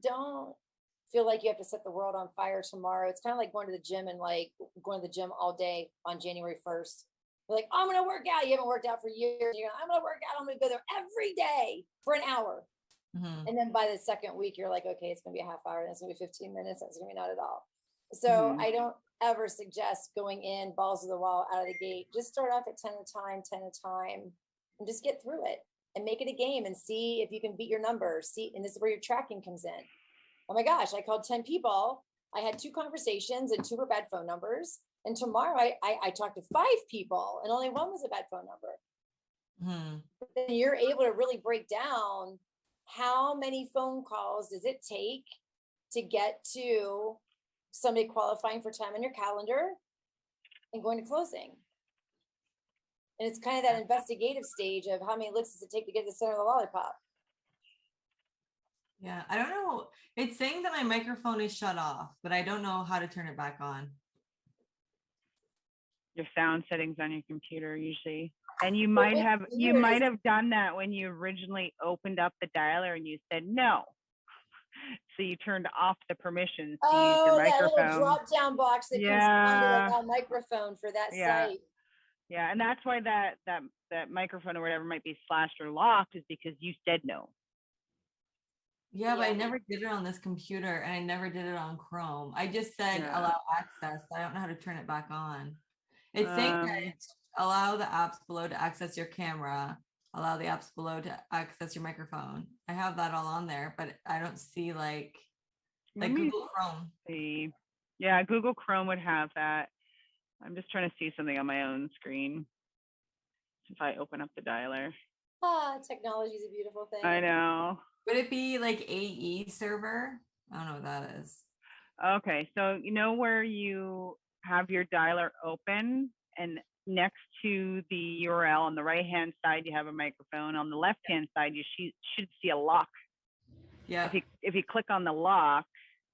don't feel like you have to set the world on fire tomorrow. It's kind of like going to the gym and like going to the gym all day on January 1st. You're like, I'm going to work out. You haven't worked out for years. I'm going to work out. I'm going to go there every day for an hour. Mhm. And then by the second week, you're like, okay, it's going to be a half hour. That's going to be 15 minutes. That's going to be not at all. So Mhm. I don't ever suggest going in balls to the wall out of the gate. Just start off at 10 at a time, and just get through it and make it a game and see if you can beat your number. And this is where your tracking comes in. Oh my gosh, I called 10 people. I had 2 conversations and 2 were bad phone numbers. And tomorrow I talked to 5 people and only 1 was a bad phone number. Mhm. Then you're able to really break down how many phone calls does it take to get to somebody qualifying for time on your calendar and going to closing. And it's kind of that investigative stage of how many licks does it take to get to the center of the lollipop. Yeah, I don't know. It's saying that my microphone is shut off, but I don't know how to turn it back on. Your sound settings on your computer usually. And you Well, might what's have weird is- done that when you originally opened up the dialer and you said no. So you turned off the permissions to use your that little microphone. drop down box that comes down to like a microphone for that Yeah. site. Yeah, and that's why that microphone or whatever might be slashed or locked, is because you said no. Yeah, but I Yeah. never did it on this computer, and I never did it on Chrome. I just said Yeah. allow access, but I don't know how to turn it back on. It's saying that it's allow the apps below to access your camera, allow the apps below to access your microphone. I have that all on there, but I don't see like Let me Google Chrome. see. Yeah, Google Chrome would have that. I'm just trying to see something on my own screen. If I open up the dialer. Technology is a beautiful thing. I know. Would it be like AE server? I don't know what that is. Okay, so you know where you have your dialer open and next to the URL on the right-hand side, you have a microphone. On the left-hand side, you should see a lock. Yeah. If you click on the lock,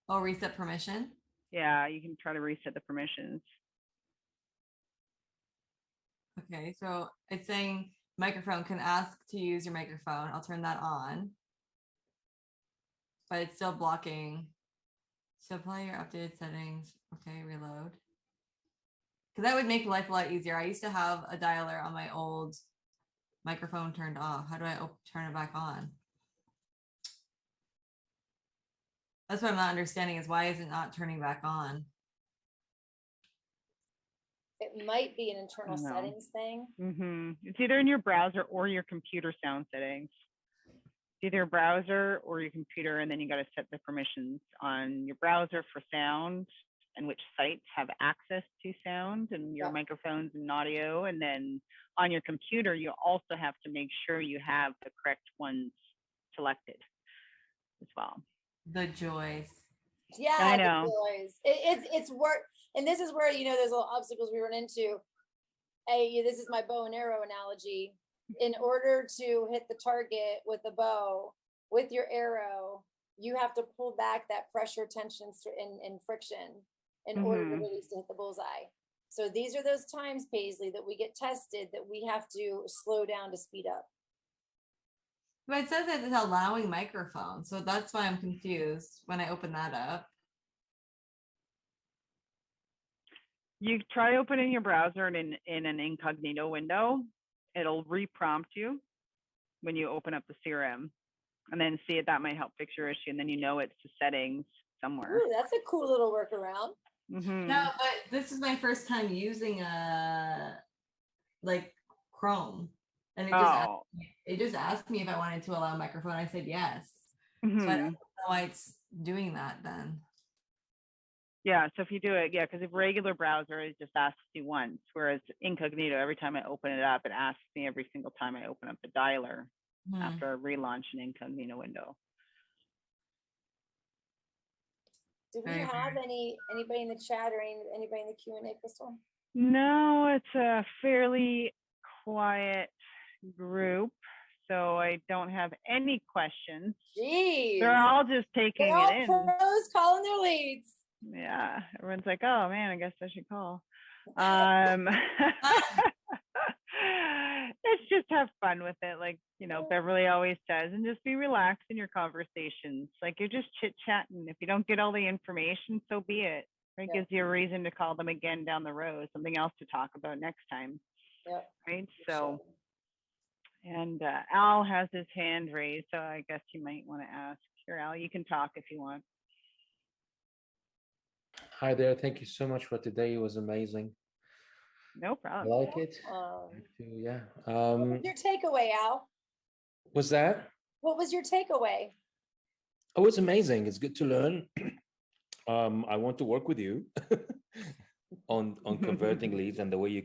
Oh, reset permission. yeah, you can try to reset the permissions. Okay, so it's saying microphone, can ask to use your microphone. I'll turn that on. But it's still blocking. So apply your updated settings. Okay, reload. Because that would make life a lot easier. I used to have a dialer on my old microphone turned off. How do I turn it back on? That's what I'm not understanding is why is it not turning back on? It might be an internal No. settings thing. It's either in your browser or your computer sound settings. It's either browser or your computer, and then you got to set the permissions on your browser for sound and which sites have access to sound and your microphones and audio. And then on your computer, you also have to make sure you have the correct ones selected as well. The joys. Yeah, I know. the joys. It's work, and this is where, you know, there's little obstacles we run into. Hey, this is my bow and arrow analogy. In order to hit the target with a bow, with your arrow, you have to pull back that pressure, tension, and friction in order to release to hit the bullseye. So these are those times, Paisley, that we get tested, that we have to slow down to speed up. But it says that it's allowing microphone. So that's why I'm confused when I open that up. You try opening your browser in an incognito window. It'll re-prompt you when you open up the CRM, and then see if that might help fix your issue. And then you know it's the settings somewhere. Ooh, that's a cool little workaround. No, but this is my first time using like Chrome, and it just asked me if I wanted to allow microphone. I said yes. So I don't know why it's doing that then. Yeah, so if you do it, yeah, because if regular browser, it just asks you once, whereas incognito, every time I open it up, it asks me every single time I open up the dialer after I relaunch an incognito window. Do we have anybody in the chat or anybody in the Q&A, Crystal? No, it's a fairly quiet group, so I don't have any questions. Jeez. They're all just taking it in. Pros calling their leads. Yeah, everyone's like, oh man, I guess I should call. It's just have fun with it, like, you know, Beverly always says, and just be relaxed in your conversations. Like, you're just chit-chatting. If you don't get all the information, so be it. It gives you a reason to call them again down the road, something else to talk about next time. Right? So, and Al has his hand raised, so I guess you might want to ask. Here, Al, you can talk if you want. Hi there. Thank you so much for today. It was amazing. No problem. I like it. Yeah. What was your takeaway, Al? Was that? What was your takeaway? Oh, it's amazing. It's good to learn. I want to work with you on converting leads and the way you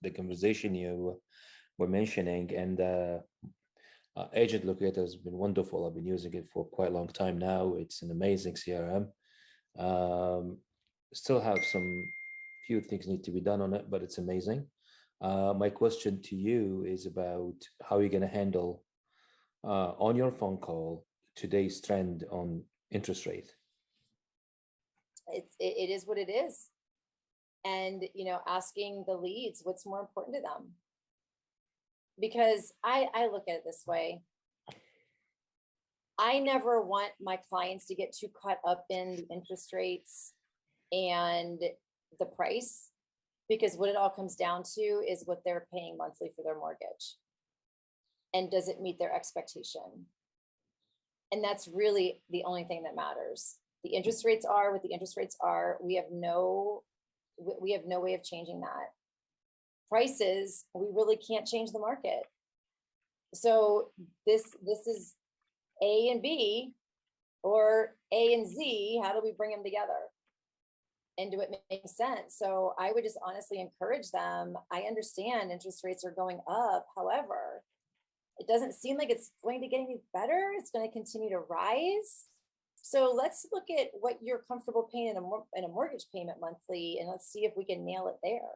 the conversation you were mentioning. And AgentLocator has been wonderful. I've been using it for quite a long time now. It's an amazing CRM. Still have some few things need to be done on it, but it's amazing. My question to you is about how you're going to handle on your phone call today's trend on interest rate. It is what it is. And, you know, asking the leads what's more important to them. Because I look at it this way. I never want my clients to get too caught up in the interest rates and the price, because what it all comes down to is what they're paying monthly for their mortgage. And does it meet their expectation? And that's really the only thing that matters. The interest rates are what the interest rates are. We have no way of changing that. Prices, we really can't change the market. So this is A and B, or A and Z. How do we bring them together? And do it make sense? So I would just honestly encourage them. I understand interest rates are going up. However, it doesn't seem like it's going to get any better. It's going to continue to rise. So let's look at what you're comfortable paying in a mortgage payment monthly, and let's see if we can nail it there.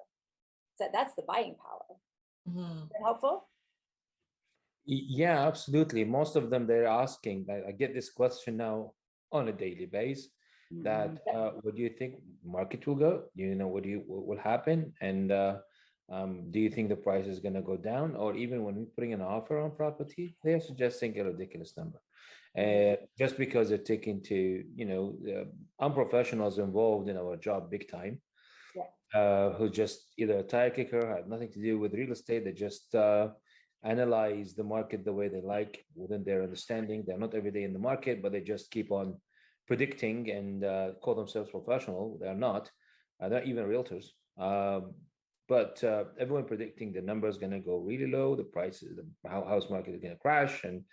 So that's the buying power. Mhm. Is that helpful? Yeah, absolutely. Most of them, they're asking, I get this question now on a daily basis, that what do you think market will go? You know, what will happen? And do you think the price is going to go down? Or even when we're putting an offer on property, they're suggesting a ridiculous number. And just because they're taking to, you know, unprofessionals involved in our job big time, who just either a tire kicker, have nothing to do with real estate. They just analyze the market the way they like within their understanding. They're not every day in the market, but they just keep on predicting and call themselves professional. They're not. They're not even realtors. But everyone predicting the number is going to go really low. The prices, the house market is going to crash. And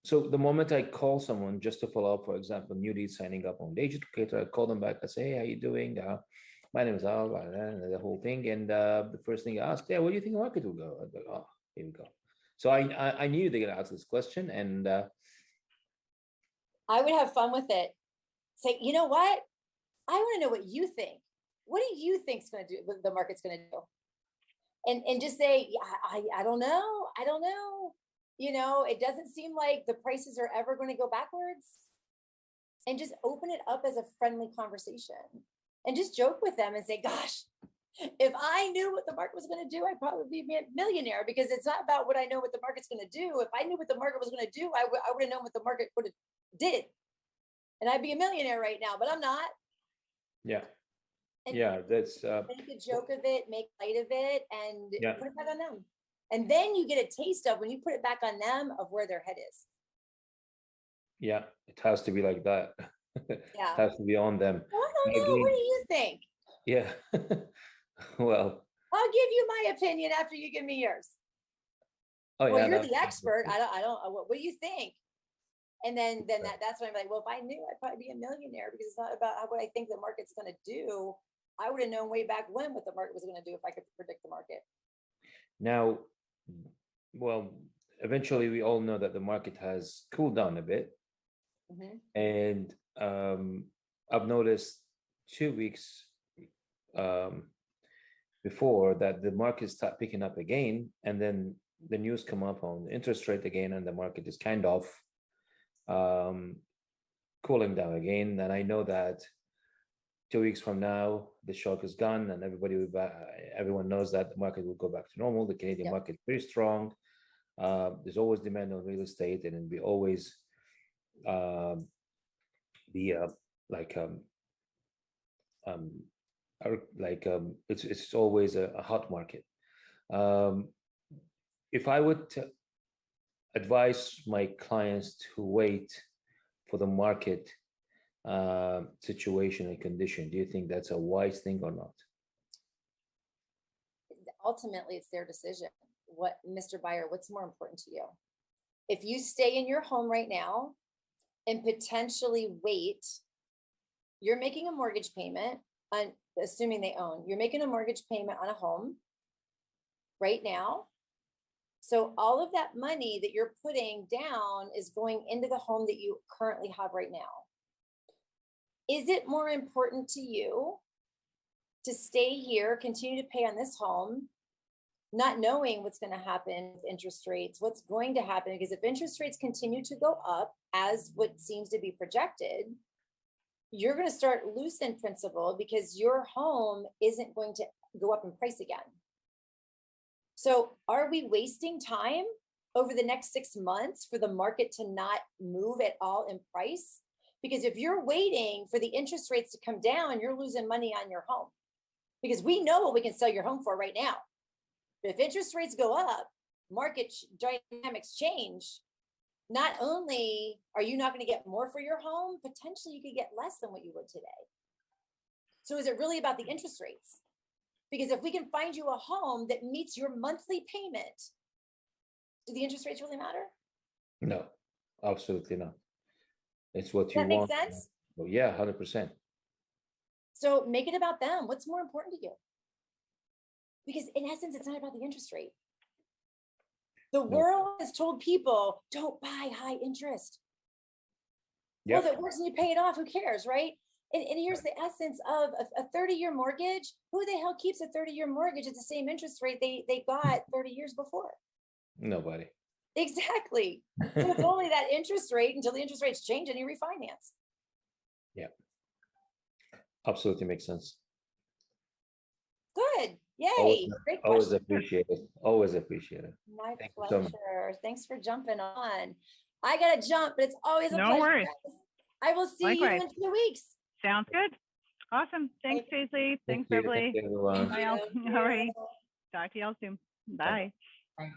so the moment I call someone just to follow up, for example, new lead signing up on AgentLocator, I call them back. I say, hey, how you doing? My name is Al, the whole thing. And the first thing I ask, yeah, what do you think the market will go? I go, oh, here we go. So I knew they're gonna ask this question, and I would have fun with it. Say, you know what? I want to know what you think. What do you think's going to do? The market's going to do, and just say, yeah, I don't know. I don't know. You know, it doesn't seem like the prices are ever going to go backwards. And just open it up as a friendly conversation, and just joke with them and say, gosh, if I knew what the market was going to do, I'd probably be a millionaire, because it's not about what I know what the market's going to do. If I knew what the market was going to do, I would have known what the market would have did. And I'd be a millionaire right now, but I'm not. yeah, And yeah, that's make a joke of it, make light of it, and Yeah. put it back on them. And then you get a taste of, when you put it back on them, of where their head is. yeah, it has to be like that. It Yeah. has to be on them. Well, I don't And know. What again, do you think? yeah. Well, I'll give you my opinion after you give me yours. oh Well, yeah, you're that's the expert. I don't. What do you think? And then that's when I'm like, well, if I knew, I'd probably be a millionaire, because it's not about what I think the market's going to do. I would have known way back when what the market was going to do if I could predict the market. now, well, eventually we all know that the market has cooled down a bit, Mhm. and I've noticed 2 weeks before that the market start picking up again, and then the news come up on interest rate again, and the market is kind of cooling down again. And I know that 2 weeks from now the shock is gone, and everybody will everyone knows that the market will go back to normal. The Canadian market is very strong. There's always demand on real estate, and it'll be always be it's always a hot market. If I would advise my clients to wait for the market situation and condition, do you think that's a wise thing or not? Ultimately, it's their decision. What, Mr. Buyer, what's more important to you? If you stay in your home right now and potentially wait, you're making a mortgage payment on, assuming they own, you're making a mortgage payment on a home right now. So all of that money that you're putting down is going into the home that you currently have right now. Is it more important to you to stay here, continue to pay on this home, not knowing what's going to happen with interest rates, what's going to happen? Because if interest rates continue to go up, as what seems to be projected, you're going to start losing principal, because your home isn't going to go up in price again. So are we wasting time over the next 6 months for the market to not move at all in price? Because if you're waiting for the interest rates to come down, you're losing money on your home, because we know what we can sell your home for right now. But if interest rates go up, market dynamics change. Not only are you not going to get more for your home, potentially you could get less than what you would today. So is it really about the interest rates? Because if we can find you a home that meets your monthly payment, do the interest rates really matter? No, absolutely not. It's what Does you that make want. sense? Well, yeah, 100%. So make it about them. What's more important to you? Because in essence, it's not about the interest rate. The world has told people, don't buy high interest. Yep. Well, if it works and you pay it off, who cares, right? And here's the essence of a 30-year mortgage. Who the hell keeps a 30-year mortgage at the same interest rate they got 30 years before? Nobody. Exactly. So it's only that interest rate until the interest rates change and you refinance. Yeah. Absolutely makes sense. Good. Yay. Always, Great always question. appreciate it. Always appreciate it. My Thank you so much. pleasure. Thanks for jumping on. I gotta jump, but it's always a No pleasure. worries. Guys. I will see Likewise. you in 2 weeks. Sounds good. Awesome. Thanks, Paisley. Thanks, you. Beverly. Thank you, everyone. Thank Bye, all. you. All right. Talk to y'all soon. Bye. Bye.